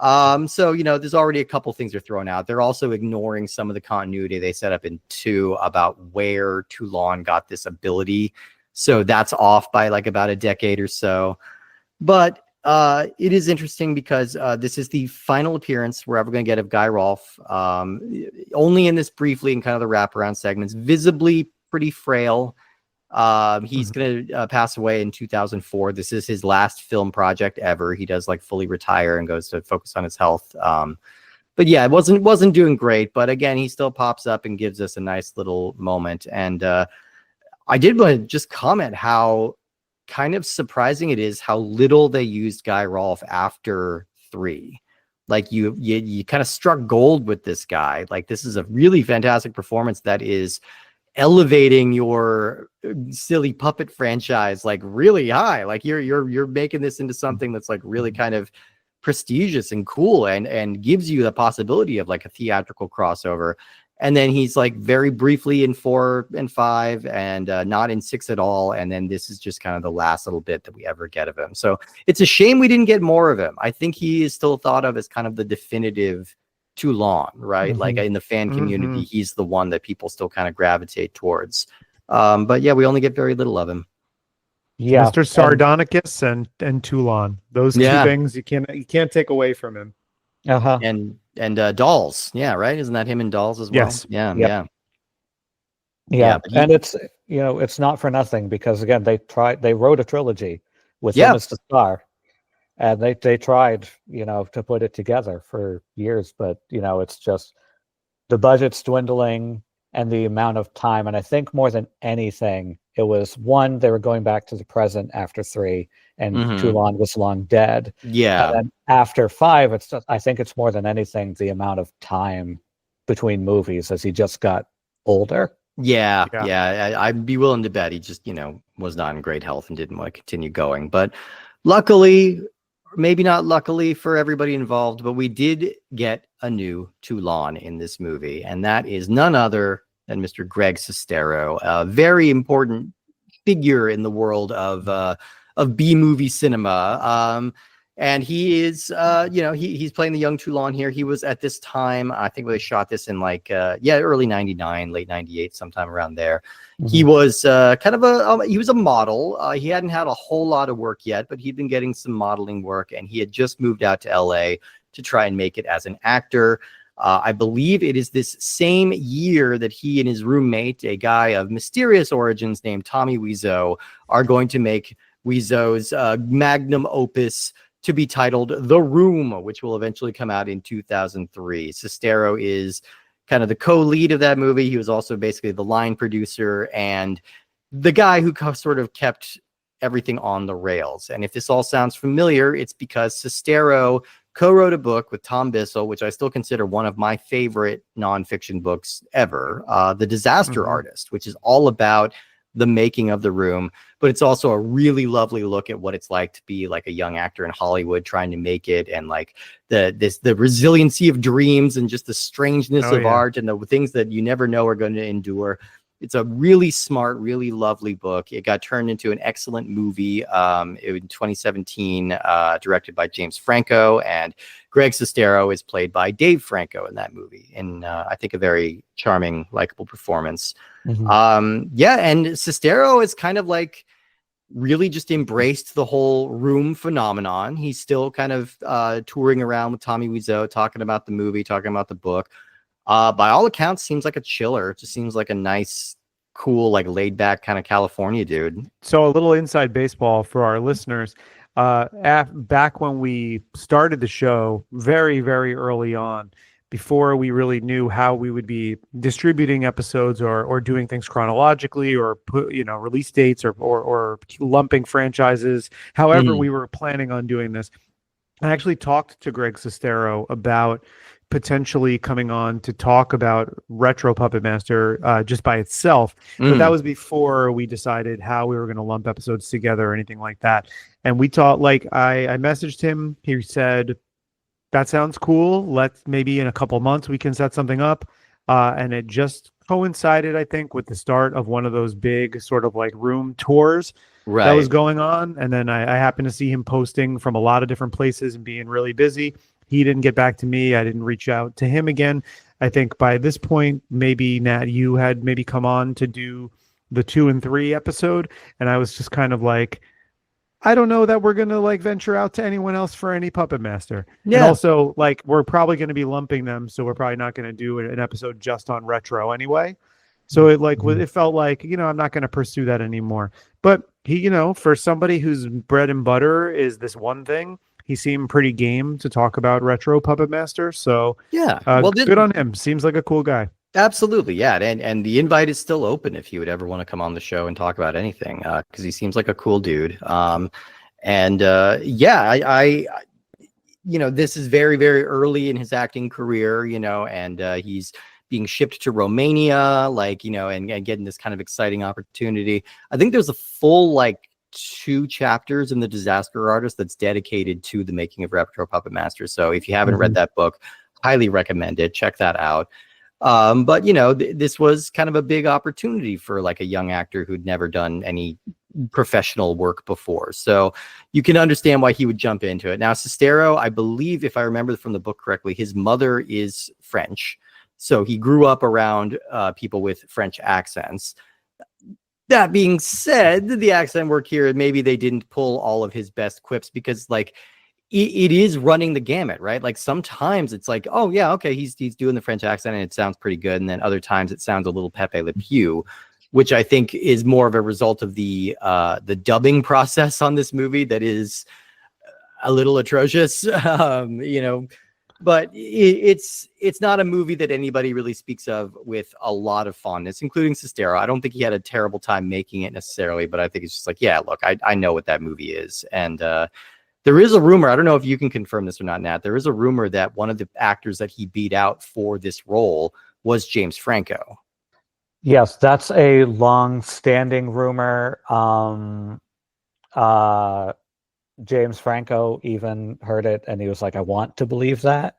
So, there's already a couple things they're throwing out. They're also ignoring some of the continuity they set up in 2 about where Toulon got this ability. So that's off by like about a decade or so. But it is interesting because this is the final appearance we're ever going to get of Guy Rolfe. Only in this briefly in kind of the wraparound segments, visibly pretty frail. He's going to pass away in 2004. This is his last film project ever. He does like fully retire and goes to focus on his health. But yeah, it wasn't doing great. But again, he still pops up and gives us a nice little moment. And I did want to just comment how kind of surprising it is how little they used Guy Rolfe after 3. Like you kind of struck gold with this guy. Like this is a really fantastic performance that is elevating your silly puppet franchise like really high. Like you're making this into something that's like really kind of prestigious and cool and gives you the possibility of like a theatrical crossover. And then he's like very briefly in 4 and 5 and not in 6 at all. And then this is just kind of the last little bit that we ever get of him. So it's a shame we didn't get more of him. I think he is still thought of as kind of the definitive Toulon, right? Like in the fan community, he's the one that people still kind of gravitate towards. But yeah, we only get very little of him. Yeah, Mr. Sardonicus and Toulon. Those 2 things you can't take away from him. And Dolls, yeah, right? Isn't that him in Dolls as well? Yes. Yeah. And it's it's not for nothing because again they wrote a trilogy with him as the star, and they tried to put it together for years, but it's just the budget's dwindling and the amount of time, and I think more than anything it was one, they were going back to the present after 3, and Toulon was long dead. Yeah. And then after 5, it's just, I think it's more than anything the amount of time between movies as he just got older. Yeah. I'd be willing to bet he just, was not in great health and didn't want to continue going. But luckily, maybe not luckily for everybody involved, but we did get a new Toulon in this movie, and that is none other than Mr. Greg Sestero, a very important figure in the world of B-movie cinema. And he is, he's playing the young Toulon here. He was at this time, I think they shot this in like, early 99, late 98, sometime around there. He was kind of he was a model. He hadn't had a whole lot of work yet, but he'd been getting some modeling work, and he had just moved out to LA to try and make it as an actor. I believe it is this same year that he and his roommate, a guy of mysterious origins named Tommy Wiseau, are going to make Wiseau's magnum opus to be titled The Room, which will eventually come out in 2003. Sestero is kind of the co-lead of that movie. He was also basically the line producer and the guy who sort of kept everything on the rails. And if this all sounds familiar, it's because Sestero co-wrote a book with Tom Bissell, which I still consider one of my favorite nonfiction books ever, The Disaster Artist, which is all about the making of The Room, but it's also a really lovely look at what it's like to be like a young actor in Hollywood trying to make it, and like the resiliency of dreams and just the strangeness of art and the things that you never know are going to endure. It's a really smart, really lovely book. It got turned into an excellent movie in 2017, directed by James Franco, and Greg Sestero is played by Dave Franco in that movie, and I think a very charming, likable performance. And Sestero is kind of like really just embraced the whole Room phenomenon. He's still kind of touring around with Tommy Wiseau, talking about the movie, talking about the book. By all accounts, seems like a chiller. It just seems like a nice, cool, like laid back kind of California dude. So a little inside baseball for our listeners. Back when we started the show, very, very early on, before we really knew how we would be distributing episodes or doing things chronologically or release dates or lumping franchises, however we were planning on doing this, I actually talked to Greg Sestero about potentially coming on to talk about Retro Puppet Master just by itself. But that was before we decided how we were going to lump episodes together or anything like that. And we talked, like, I messaged him. He said, that sounds cool. Let's maybe in a couple months we can set something up. And it just coincided, I think, with the start of one of those big sort of like room tours that was going on. And then I happened to see him posting from a lot of different places and being really busy. He didn't get back to me. I didn't reach out to him again. I think by this point, maybe Nat, you had maybe come on to do the 2 and 3 episode. And I was just kind of like, I don't know that we're going to like venture out to anyone else for any Puppet Master. Yeah. And also, like, we're probably going to be lumping them. So we're probably not going to do an episode just on retro anyway. So it like it felt like, I'm not going to pursue that anymore. But he, for somebody whose bread and butter is this one thing, he seemed pretty game to talk about retro Puppet Master. So yeah, good on him. Seems like a cool guy. Absolutely, yeah, and the invite is still open if you would ever want to come on the show and talk about anything, because he seems like a cool dude. I this is very, very early in his acting career, and he's being shipped to Romania, and getting this kind of exciting opportunity. I think there's a full 2 chapters in The Disaster Artist that's dedicated to the making of Retro Puppet Master. So if you haven't read that book, highly recommend it. Check that out. But this was kind of a big opportunity for a young actor who'd never done any professional work before. So you can understand why he would jump into it. Now, Sestero, I believe, if I remember from the book correctly, his mother is French. So he grew up around people with French accents. That being said, the accent work here, maybe they didn't pull all of his best quips because it is running the gamut, right? Sometimes it's like, oh yeah, okay, he's doing the French accent and it sounds pretty good. And then other times it sounds a little Pepe Le Pew, which I think is more of a result of the dubbing process on this movie that is a little atrocious, but it's not a movie that anybody really speaks of with a lot of fondness, including Sestero. I don't think he had a terrible time making it necessarily, but I think it's just like, yeah, look, I know what that movie is. And, there is a rumor, I don't know if you can confirm this or not, Nat. There is a rumor that one of the actors that he beat out for this role was James Franco. Yes, that's a long-standing rumor. James Franco even heard it, and he was like, I want to believe that.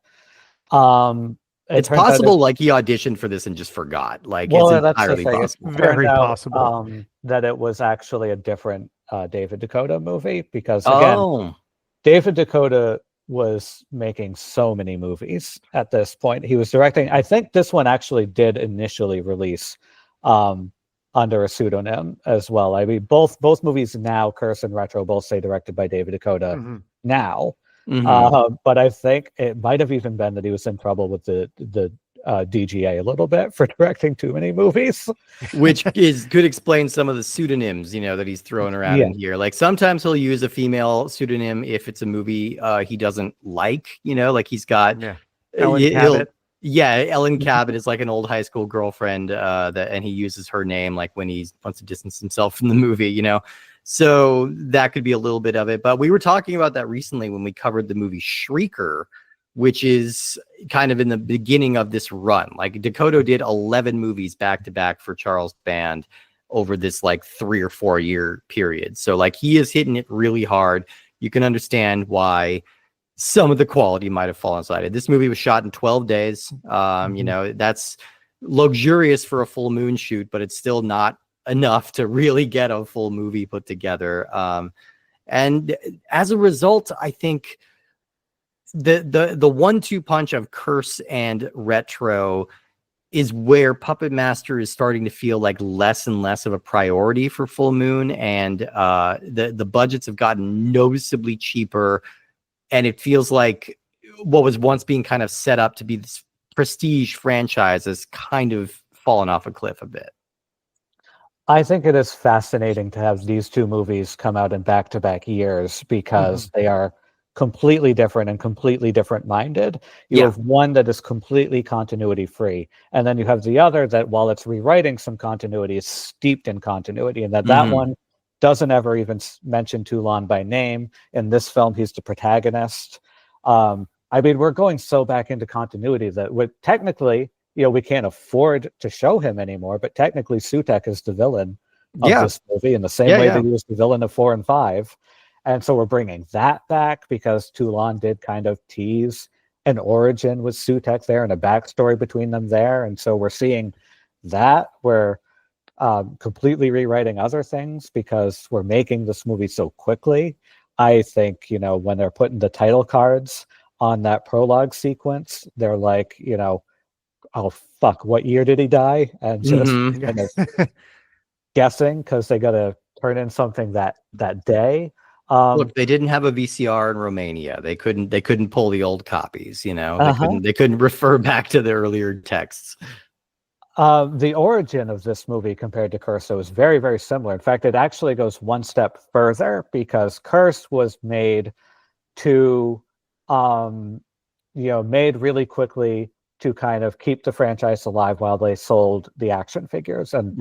It's possible he auditioned for this and just forgot. It's entirely possible. Very possible. That it was actually a different David Dakota movie, because again, David Dakota was making so many movies at this point. He was directing. I think this one actually did initially release under a pseudonym as well. I mean, both movies now, Curse and Retro, both say directed by David Dakota now. But I think it might have even been that he was in trouble with the DGA a little bit for directing too many movies, which could explain some of the pseudonyms that he's throwing around in here. Sometimes he'll use a female pseudonym if it's a movie he doesn't like, he's got Ellen Cabot. Ellen Cabot is an old high school girlfriend and he uses her name when he wants to distance himself from the movie, so that could be a little bit of it. But we were talking about that recently when we covered the movie Shrieker, which is kind of in the beginning of this run. Dakota did 11 movies back to back for Charles Band over this 3 or 4 year period. So he is hitting it really hard. You can understand why some of the quality might have fallen aside. This movie was shot in 12 days. That's luxurious for a full moon shoot, but it's still not enough to really get a full movie put together. And as a result, I think the 1-2 punch of Curse and Retro is where Puppet Master is starting to feel less and less of a priority for Full Moon, and the budgets have gotten noticeably cheaper, and it feels like what was once being kind of set up to be this prestige franchise has kind of fallen off a cliff a bit. I think it is fascinating to have these 2 movies come out in back-to-back years, because they are completely different and completely different minded. You have one that is completely continuity free, and then you have the other that, while it's rewriting some continuity, is steeped in continuity, and that one doesn't ever even mention Toulon by name. In this film, he's the protagonist. I mean, we're going so back into continuity that technically, we can't afford to show him anymore, but technically Sutekh is the villain of this movie in the same way that he was the villain of 4 and 5. And so we're bringing that back because Toulon did kind of tease an origin with Sutekh there and a backstory between them there. And so we're seeing that. We're completely rewriting other things because we're making this movie so quickly. I think, when they're putting the title cards on that prologue sequence, they're like, oh, fuck, what year did he die? And just kind of guessing because they got to turn in something that day. Look, they didn't have a VCR in Romania. They couldn't pull the old copies. They couldn't refer back to the earlier texts. The origin of this movie compared to Curse is very, very similar. In fact, it actually goes one step further because Curse was made to, made really quickly to kind of keep the franchise alive while they sold the action figures and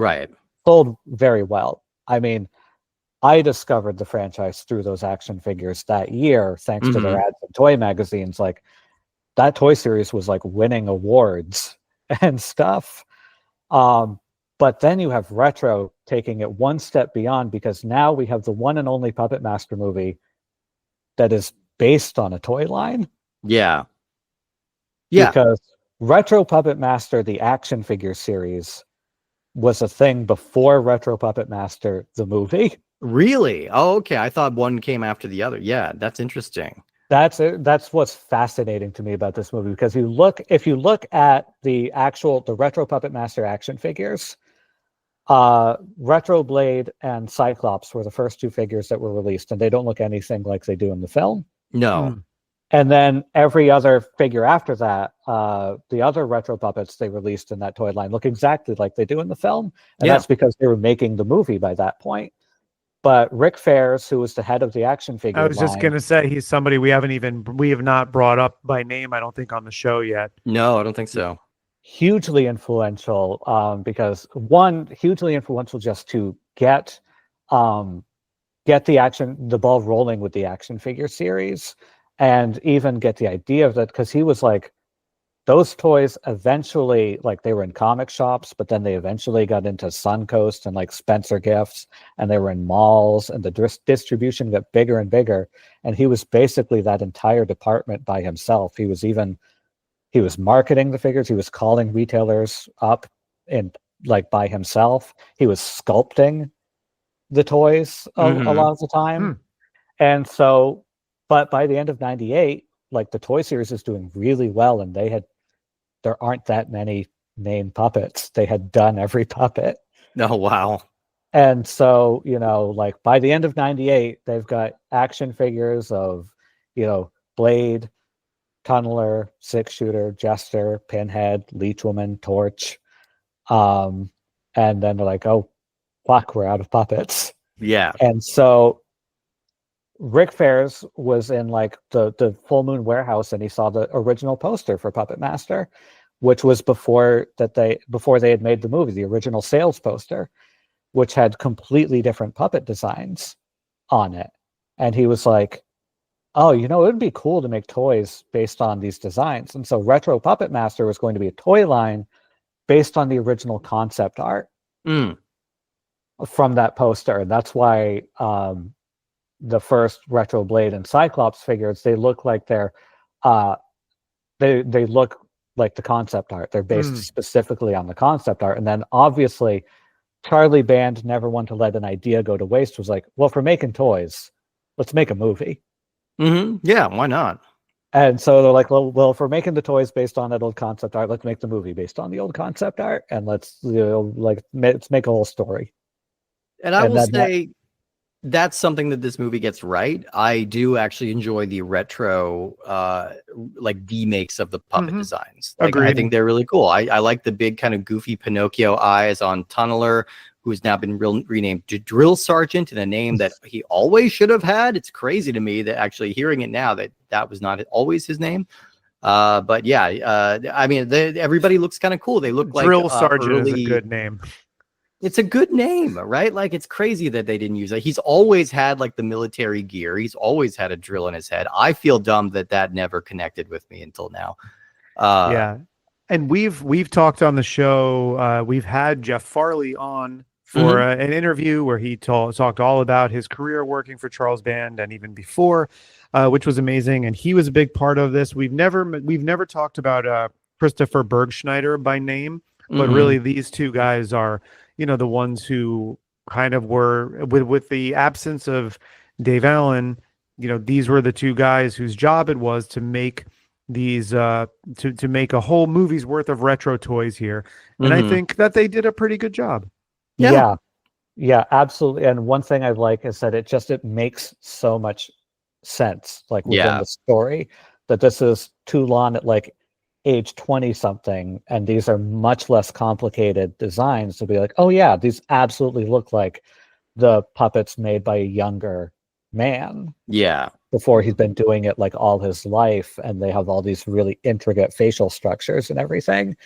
sold very well. I mean, I discovered the franchise through those action figures that year, thanks to their ads in toy magazines. Like that toy series was like winning awards and stuff. But then you have Retro taking it one step beyond because now we have the one and only Puppetmaster movie that is based on a toy line. Yeah. Because Retro Puppetmaster, the action figure series, was a thing before Retro Puppetmaster, the movie. Really? Oh, okay. I thought one came after the other. Yeah, that's interesting. That's what's fascinating to me about this movie because if you look at the Retro Puppetmaster action figures, Retro Blade and Cyclops were the first two figures that were released, and they don't look anything like they do in the film. No. And then every other figure after that, the other Retro Puppets they released in that toy line look exactly like they do in the film, and that's because they were making the movie by that point. But Rick Fares, who was the head of the action figure I was just going to say, he's somebody we have not brought up by name, I don't think, on the show yet. No, I don't think so. Hugely influential, because one, hugely influential just to get the ball rolling with the action figure series and even get the idea of that, because he was like, those toys eventually, like they were in comic shops, but then they eventually got into Suncoast and like Spencer Gifts, and they were in malls, and the distribution got bigger and bigger. And he was basically that entire department by himself. He was marketing the figures. He was calling retailers up and like by himself. He was sculpting the toys a lot of the time. And so, but by the end of '98, like the toy series is doing really well, and there aren't that many named puppets. They had done every puppet. Oh, wow. And so, like by the end of '98, they've got action figures of, Blade, Tunneler, Six Shooter, Jester, Pinhead, Leechwoman, Torch. And then they're like, oh, fuck, we're out of puppets. Yeah. And so Rick Fares was in like the Full Moon Warehouse, and he saw the original poster for Puppetmaster, which was before they had made the movie, the original sales poster, which had completely different puppet designs on it. And he was like, oh, it would be cool to make toys based on these designs. And so Retro Puppetmaster was going to be a toy line based on the original concept art from that poster. And that's why the first Retro Blade and Cyclops figures, they look like they're they look like the concept art. They're based specifically on the concept art. And then obviously Charlie Band, never one to let an idea go to waste, was like, well, if we're making toys, let's make a movie. Yeah, why not? And so they're like, well, if we're making the toys based on that old concept art, let's make the movie based on the old concept art, and let's let's make a whole story. And I will say that's something that this movie gets right. I do actually enjoy the retro like remakes of the puppet designs. Like, I think they're really cool. I like the big kind of goofy Pinocchio eyes on Tunneler, who's now been renamed to Drill Sergeant, in a name that he always should have had. It's crazy to me that actually hearing it now that was not always his name. But yeah, I mean, everybody looks kind of cool. They look like Drill Sergeant is a good name. It's a good name, right? Like, it's crazy that they didn't use it. He's always had like the military gear. He's always had a drill in his head. I feel dumb that never connected with me until now. Yeah. And we've talked on the show. We've had Jeff Farley on for an interview where he talked all about his career working for Charles Band and even before, which was amazing. And he was a big part of this. We've never talked about Christopher Bergschneider by name, but really these two guys are, the ones who kind of were with the absence of Dave Allen. These were the two guys whose job it was to make these to make a whole movie's worth of retro toys here, and I think that they did a pretty good job. Yeah, absolutely. And one thing I like is that it makes so much sense, like within the story, that this is Toulon at like age 20 something, and these are much less complicated designs to be like, oh yeah, these absolutely look like the puppets made by a younger man. Yeah. Before he's been doing it like all his life, and they have all these really intricate facial structures and everything.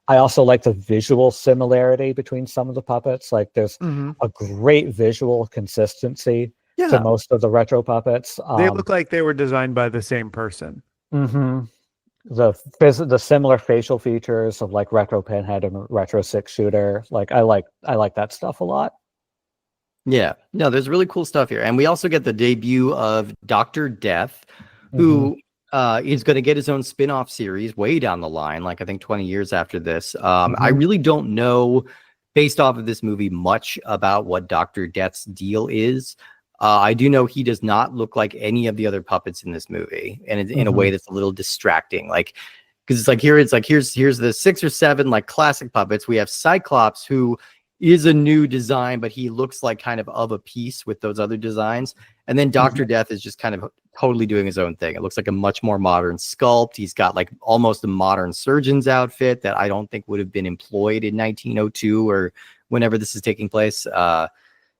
I also like the visual similarity between some of the puppets. Like there's a great visual consistency to most of the retro puppets. They look like they were designed by the same person. The similar facial features of like retro Pinhead and retro 6-shooter. Like I like that stuff a lot. Yeah, no, there's really cool stuff here. And we also get the debut of Dr. Death, who is going to get his own spin-off series way down the line, like I think 20 years after this. I really don't know, based off of this movie, much about what Dr. Death's deal is. I do know he does not look like any of the other puppets in this movie, and in a way that's a little distracting. Like, because here's the 6 or 7 like classic puppets. We have Cyclops, who is a new design, but he looks like kind of a piece with those other designs. And then Dr. Death is just kind of totally doing his own thing. It looks like a much more modern sculpt. He's got like almost a modern surgeon's outfit that I don't think would have been employed in 1902 or whenever this is taking place.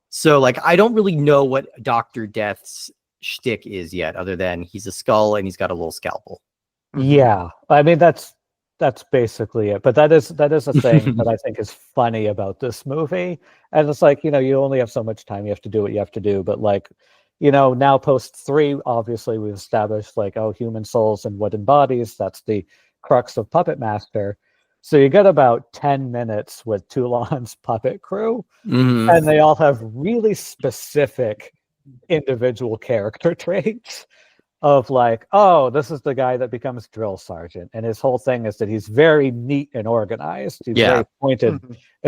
So like, I don't really know what Dr. Death's shtick is yet, other than he's a skull and he's got a little scalpel. Yeah, I mean that's basically it. But that is a thing that I think is funny about this movie. And it's like, you only have so much time. You have to do what you have to do. But like, now post 3, obviously we've established like, oh, human souls and wooden bodies. That's the crux of Puppetmaster. So you get about 10 minutes with Toulon's puppet crew, and they all have really specific individual character traits of like, oh, this is the guy that becomes drill sergeant, and his whole thing is that he's very neat and organized. He's very pointed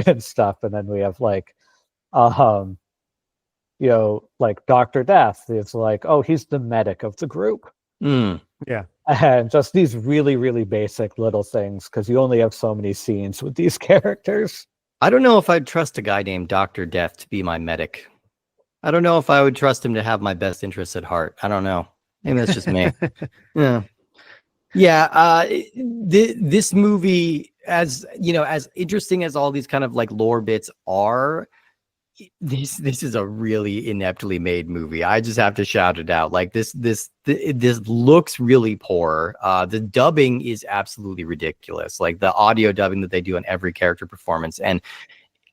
and stuff. And then we have like, like Dr. Death. It's like, oh, he's the medic of the group. Yeah. And just these really, really basic little things, because you only have so many scenes with these characters. I don't know if I'd trust a guy named Dr. Death to be my medic. I don't know if I would trust him to have my best interests at heart. I don't know. Maybe that's just me. This movie, as as interesting as all these kind of like lore bits are, this is a really ineptly made movie. I just have to shout it out. Like this looks really poor. The dubbing is absolutely ridiculous. Like the audio dubbing that they do on every character performance, and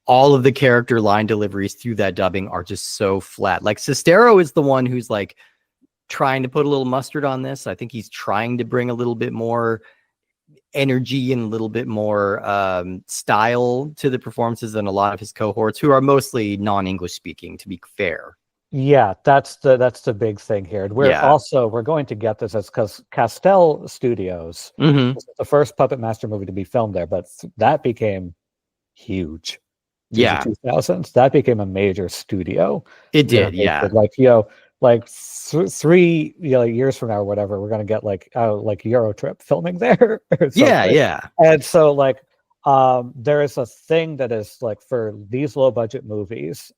all of the character line deliveries through that dubbing are just so flat. Like Sestero is the one who's like trying to put a little mustard on this. I think he's trying to bring a little bit more energy and a little bit more style to the performances than a lot of his cohorts, who are mostly non-English speaking, to be fair. Yeah, that's the big thing here. We're going to get this as because Castell Studios, this is the first Puppetmaster movie to be filmed there, but that became huge. The 2000s, that became a major studio. It did, like 3 years from now or whatever, we're gonna get like Eurotrip filming there. And so like there is a thing that is like for these low budget movies,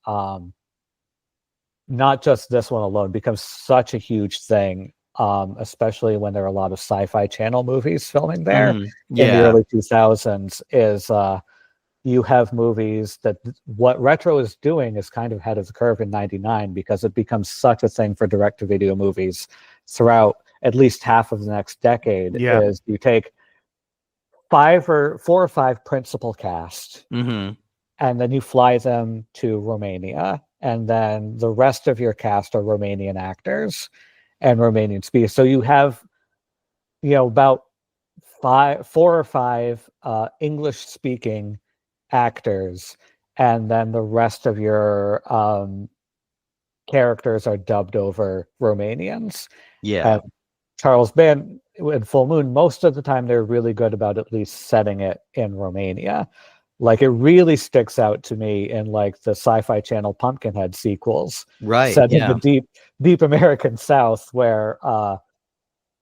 not just this one alone, becomes such a huge thing, especially when there are a lot of sci-fi channel movies filming there in the early 2000s. Is you have movies that what retro is doing is kind of ahead of the curve in 99, because it becomes such a thing for direct-to-video movies throughout at least half of the next decade. Is you take 4 or 5 principal cast, and then you fly them to Romania, and then the rest of your cast are Romanian actors and Romanian speakers. So you have, about 4 or 5 English-speaking actors, and then the rest of your characters are dubbed over Romanians. Yeah. Charles Band in Full Moon, most of the time they're really good about at least setting it in Romania. Like, it really sticks out to me in like the Sci-Fi Channel Pumpkinhead sequels, Right. set in the deep American South, where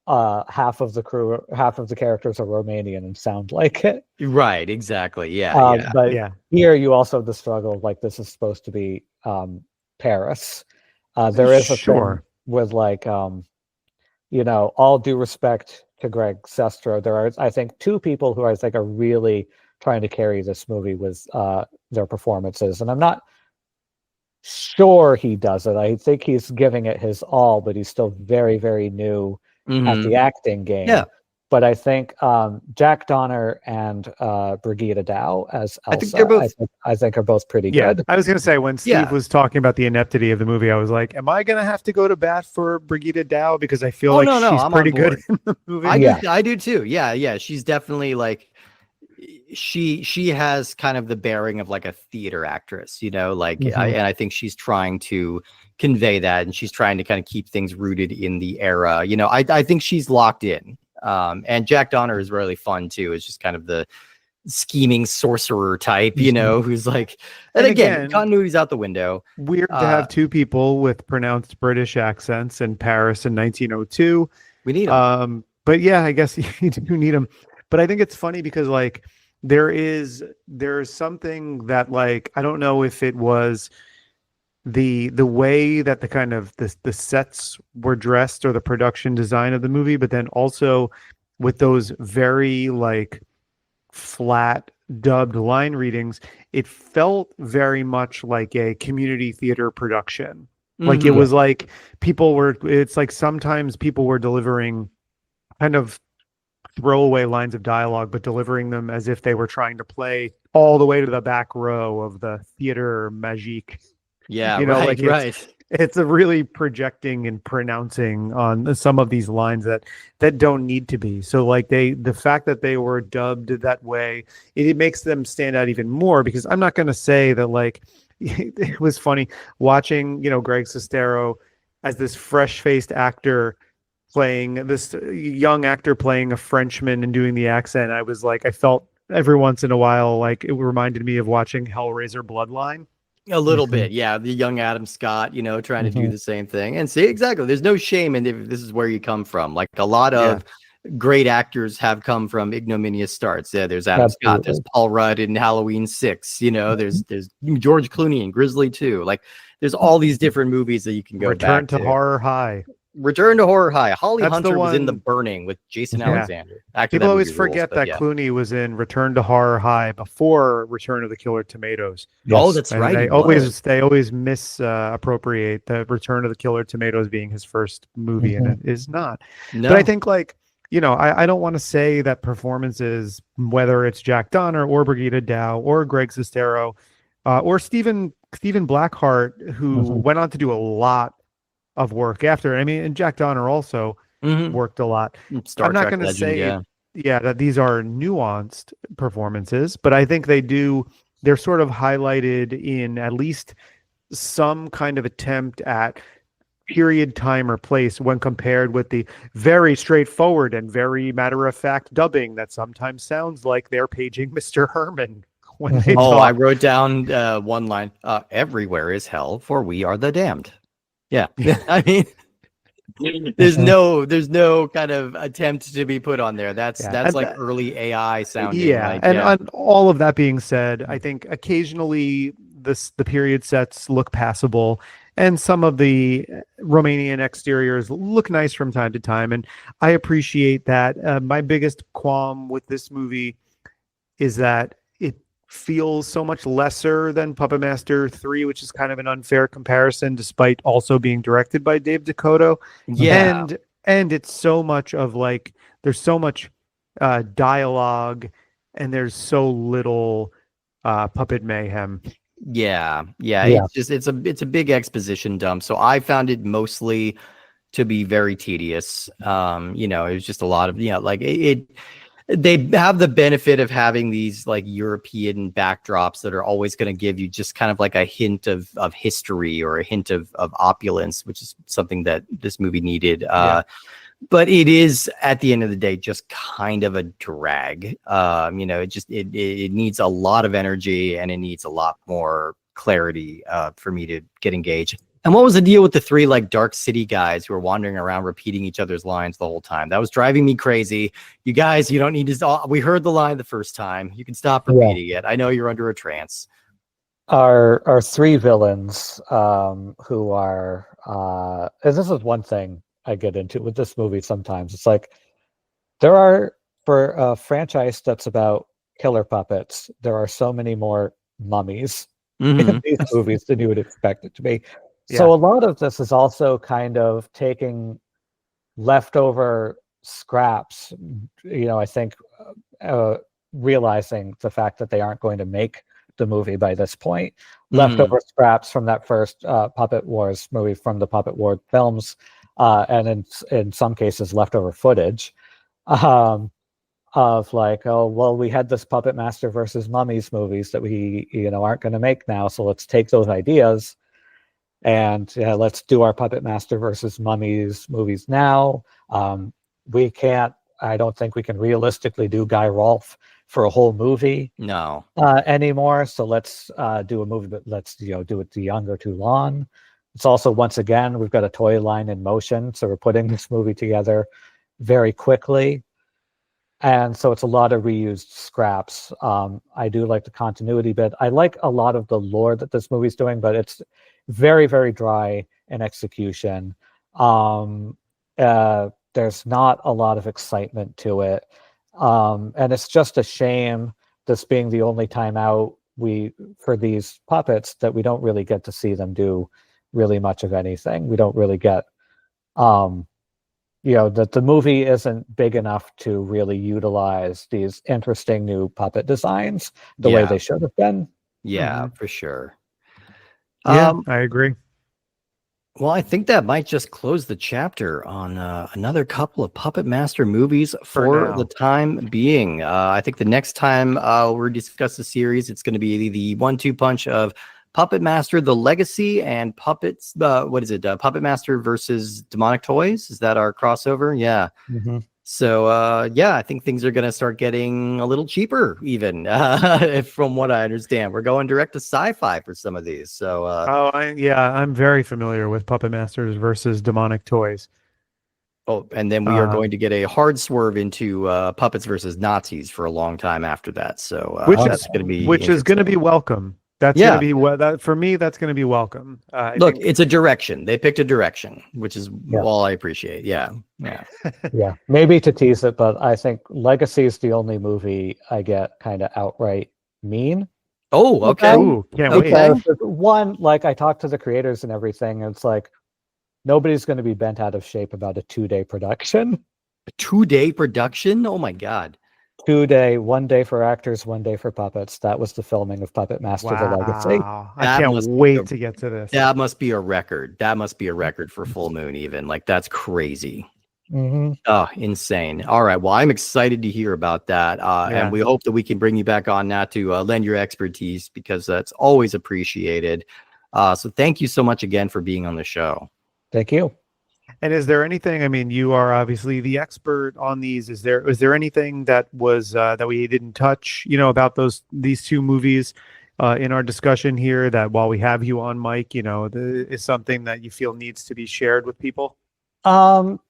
half of the crew, half of the characters are Romanian and sound like it. Right. Exactly. Yeah. But here you also have the struggle, like this is supposed to be Paris. There is a thing with like, all due respect to Greg Sestero, there are, I think, 2 people who I think are really trying to carry this movie with their performances, and I'm not sure he does it. I think he's giving it his all, but he's still very, very new at the acting game. Yeah. But I think Jack Donner and Brigitte Dow as Elsa, I think they're both. I think are both pretty good. I was going to say, when Steve was talking about the ineptity of the movie, I was like, am I going to have to go to bat for Brigitte Dow? Because I feel like she's pretty good in the movie. I do too. Yeah. She's definitely like, she has kind of the bearing of like a theater actress, and I think she's trying to convey that, and she's trying to kind of keep things rooted in the era. I think she's locked in. And Jack Donner is really fun too. It's just kind of the scheming sorcerer type, who's like, and again, continuity's out the window. Weird to have 2 people with pronounced British accents in Paris in 1902. We need them. But yeah, I guess you do need them. But I think it's funny because like there's something that, like, I don't know if it was the way that the kind of the sets were dressed or the production design of the movie, but then also with those very like flat dubbed line readings, it felt very much like a community theater production. Like it was like it's like sometimes people were delivering kind of throwaway lines of dialogue, but delivering them as if they were trying to play all the way to the back row of the theater magique. Yeah, It's a really projecting and pronouncing on some of these lines that don't need to be. So like the fact that they were dubbed that way, it makes them stand out even more, because I'm not going to say that like it was funny watching, Greg Sestero as this fresh-faced actor playing this young actor playing a Frenchman and doing the accent. I was like, I felt every once in a while like it reminded me of watching Hellraiser Bloodline. A little bit, yeah. The young Adam Scott, trying to do the same thing. And see, exactly, there's no shame in if this is where you come from. Like a lot of great actors have come from ignominious starts. Yeah, there's Adam Scott, there's Paul Rudd in Halloween 6, there's George Clooney in Grizzly 2. Like there's all these different movies that you can go Return back to Horror High. Return to Horror High. Holly Hunter was in The Burning with Jason Alexander. People always forget that Clooney was in Return to Horror High before Return of the Killer Tomatoes. Yes. Oh, that's right. They always misappropriate the Return of the Killer Tomatoes being his first movie, and it is not. No. But I think like, I don't want to say that performances, whether it's Jack Donner or Brigitte Dow or Greg Sestero or Stephen Blackheart, who went on to do a lot of work after. I mean, and Jack Donner also worked a lot. I'm not going to say that these are nuanced performances, but I think they're sort of highlighted in at least some kind of attempt at period, time, or place when compared with the very straightforward and very matter-of-fact dubbing that sometimes sounds like they're paging Mr. Herman when they talk. I wrote down one line, everywhere is hell, for we are the damned. Yeah. I mean, there's no kind of attempt to be put on there. That's like early AI sounding. Yeah. On all of that being said, I think occasionally the period sets look passable, and some of the Romanian exteriors look nice from time to time, and I appreciate that. My biggest qualm with this movie is that it feels so much lesser than Puppetmaster 3, which is kind of an unfair comparison, despite also being directed by Dave Dakota. Yeah. And it's so much of like, there's so much dialogue, and there's so little puppet mayhem. Yeah. Yeah. It's a big exposition dump. So I found it mostly to be very tedious. It was just a lot of like they have the benefit of having these like European backdrops that are always going to give you just kind of like a hint of history or a hint of opulence, which is something that this movie needed. But it is at the end of the day just kind of a drag. It needs a lot of energy and it needs a lot more clarity for me to get engaged. And what was the deal with the three like Dark City guys who were wandering around repeating each other's lines the whole time? That was driving me crazy. You guys, you don't need to. We heard the line the first time. You can stop repeating it. I know you're under a trance. Our three villains, who are, and this is one thing I get into with this movie sometimes. It's like there are, for a franchise that's about killer puppets, there are so many more mummies in these movies than you would expect it to be. So a lot of this is also kind of taking leftover scraps, I think, realizing the fact that they aren't going to make the movie by this point, leftover scraps from that first Puppet Wars movie from the Puppet War films, and in some cases leftover footage of like, oh well, we had this Puppet Master versus Mummies movies that we aren't going to make now, so let's take those ideas and let's do our Puppet Master versus Mummies movies now. I don't think we can realistically do Guy Rolfe for a whole movie anymore. So let's do a movie, but let's do it too young or too long. It's also, once again, we've got a toy line in motion, so we're putting this movie together very quickly. And so it's a lot of reused scraps. I do like the continuity bit. I like a lot of the lore that this movie's doing, but it's very, very dry in execution. There's not a lot of excitement to it. And it's just a shame, this being the only time out for these puppets, that we don't really get to see them do really much of anything. We don't really get, that the movie isn't big enough to really utilize these interesting new puppet designs the way they should have been. Yeah, for sure. I agree. Well, I think that might just close the chapter on another couple of Puppet Master movies for the time being. I think the next time we're discuss the series, it's going to be the 1-2 punch of Puppet Master: The Legacy and Puppets. Puppet Master versus Demonic Toys. Is that our crossover? Yeah. So, I think things are going to start getting a little cheaper, even from what I understand. We're going direct to sci-fi for some of these. So, I'm very familiar with Puppet Masters versus Demonic Toys. Oh, and then we are going to get a hard swerve into Puppets versus Nazis for a long time after that. So, that's going to be welcome. That's going to be for me. That's going to be welcome. It's a direction. They picked a direction, which is all I appreciate. Yeah. Maybe to tease it, but I think Legacy is the only movie I get kind of outright mean. Oh, okay. Ooh, can't wait. One, like, I talked to the creators and everything, and it's like nobody's going to be bent out of shape about a 2-day production. A 2-day production? Oh my God. 2-day, 1 day for actors, 1 day for puppets. That was the filming of Puppet Master: The Legacy. I can't wait to get to this. That must be a record. That must be a record for Full Moon, even. Like, that's crazy. Oh, insane. All right. Well, I'm excited to hear about that. And we hope that we can bring you back on now to lend your expertise, because that's always appreciated. So thank you so much again for being on the show. Thank you. And is there anything, I mean, you are obviously the expert on these. Is there anything that was that we didn't touch, about these two movies in our discussion here, that while we have you on, Mike, is something that you feel needs to be shared with people?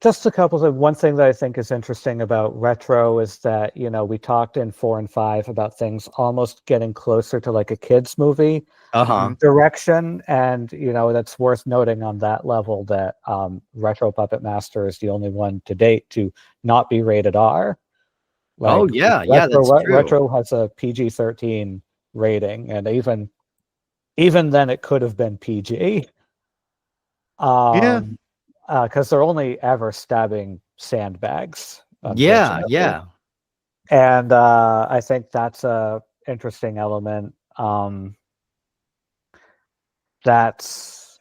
Just a couple of, one thing that I think is interesting about Retro is that, we talked in 4 and 5 about things almost getting closer to like a kid's movie direction. And, that's worth noting on that level that Retro Puppet Master is the only one to date to not be rated R. Like, that's true. Retro has a PG-13 rating, and even then it could have been PG. Because they're only ever stabbing sandbags. Yeah. And I think that's a interesting element. That's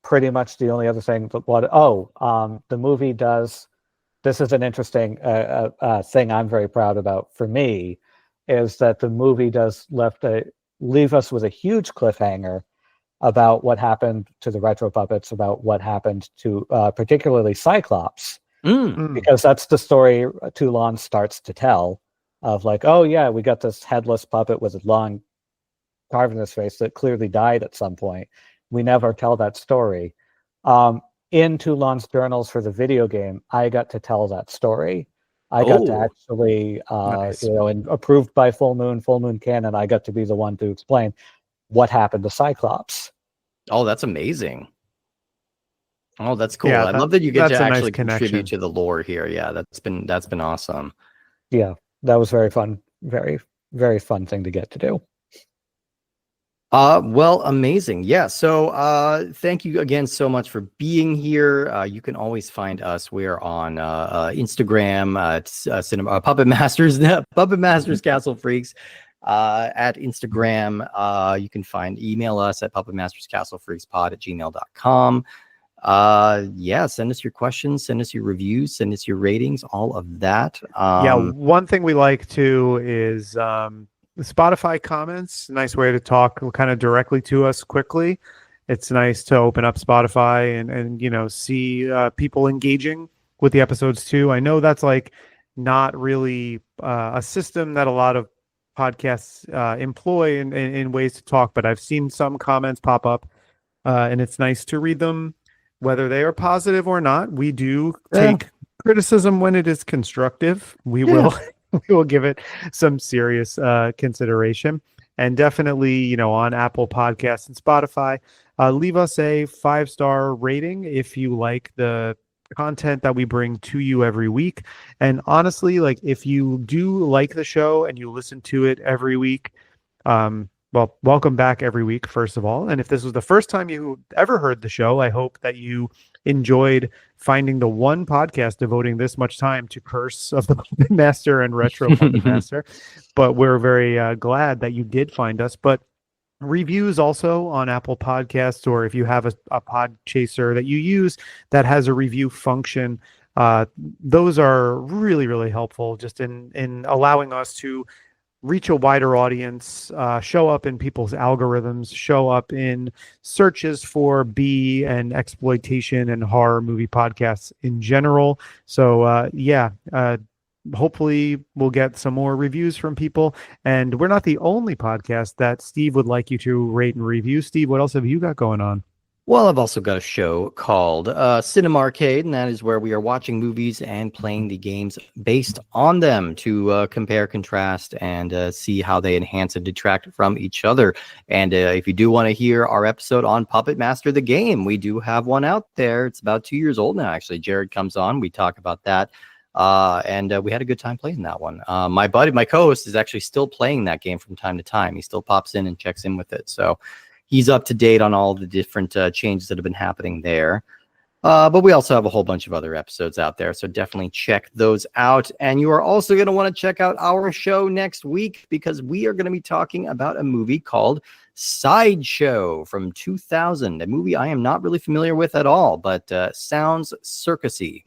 pretty much the only other thing. But the movie does. This is an interesting thing I'm very proud about for me, is that the movie does leave us with a huge cliffhanger about what happened to the retro puppets, about what happened to particularly Cyclops, because that's the story Toulon starts to tell of like, oh yeah, we got this headless puppet with a long carved in his face that clearly died at some point. We never tell that story. In Toulon's journals for the video game, I got to tell that story. I got to actually, Nice. and approved by Full Moon Canon, I got to be the one to explain what happened to Cyclops. Oh, that's amazing. Oh, that's cool. Yeah, I love that you get to that's a nice actually contribute connection. to the lore here. Yeah, that's been awesome. Yeah, that was very fun. Very, very fun thing to get to do. Well, amazing. Yeah. So, thank you again so much for being here. You can always find us. We're on Instagram, Puppet Masters, Puppet Masters Castle Freaks, at Instagram. You can email us at puppetmasterscastlefreakspod@gmail.com. Yeah, send us your questions, send us your reviews, send us your ratings, all of that. One thing we like to is the Spotify comments. Nice way to talk kind of directly to us quickly. It's nice to open up Spotify and see people engaging with the episodes too. I know that's like not really a system that a lot of podcasts employ in ways to talk, but I've seen some comments pop up, and it's nice to read them, whether they are positive or not. We do take criticism when it is constructive. We will give it some serious consideration. And definitely, on Apple Podcasts and Spotify, leave us a 5-star rating if you like the content that we bring to you every week. And honestly, like if you do like the show and you listen to it every week, well, welcome back every week, first of all. And if this was the first time you ever heard the show, I hope that you enjoyed finding the one podcast devoting this much time to Curse of the Puppet Master and Retro Puppet Master. But we're very glad that you did find us. But reviews also on Apple Podcasts, or if you have a pod chaser that you use that has a review function, those are really, really helpful just in allowing us to reach a wider audience, show up in people's algorithms, show up in searches for B and exploitation and horror movie podcasts in general. So hopefully we'll get some more reviews from people. And we're not the only podcast that Steve would like you to rate and review. Steve, what else have you got going on? Well, I've also got a show called Cinema Arcade, and that is where we are watching movies and playing the games based on them to compare, contrast, and see how they enhance and detract from each other. And if you do want to hear our episode on Puppet Master the game, we do have one out there. It's about 2 years old now, actually. Jared comes on. We talk about that. And we had a good time playing that one. My co-host, is actually still playing that game from time to time. He still pops in and checks in with it. So he's up to date on all the different changes that have been happening there. But we also have a whole bunch of other episodes out there, so definitely check those out. And you are also going to want to check out our show next week, because we are going to be talking about a movie called Sideshow from 2000, a movie I am not really familiar with at all, but sounds circusy.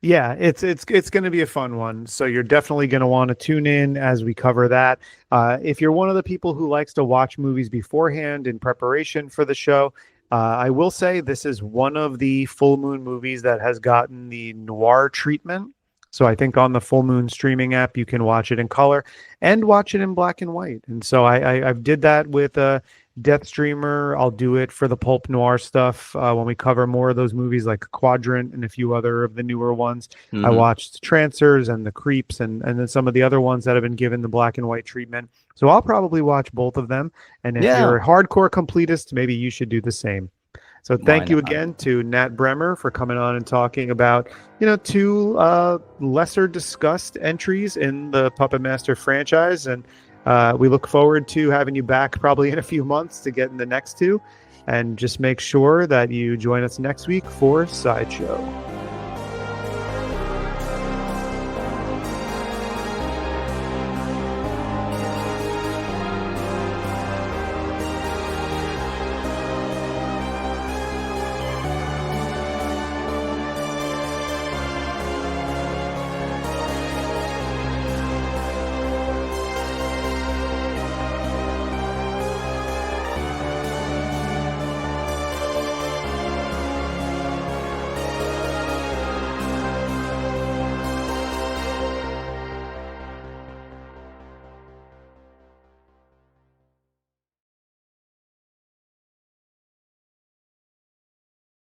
Yeah, it's going to be a fun one. So you're definitely going to want to tune in as we cover that. If you're one of the people who likes to watch movies beforehand in preparation for the show, I will say this is one of the Full Moon movies that has gotten the noir treatment. So I think on the Full Moon streaming app, you can watch it in color and watch it in black and white. And so I did that with Death Streamer. I'll do it for the pulp noir stuff when we cover more of those movies like Quadrant and a few other of the newer ones. I watched Trancers and The Creeps and then some of the other ones that have been given the black and white treatment. So I'll probably watch both of them. And if you're a hardcore completist, maybe you should do the same. So thank you again to Nat Brehmer for coming on and talking about, two lesser discussed entries in the Puppet Master franchise. And we look forward to having you back probably in a few months to get in the next two. And just make sure that you join us next week for Sideshow.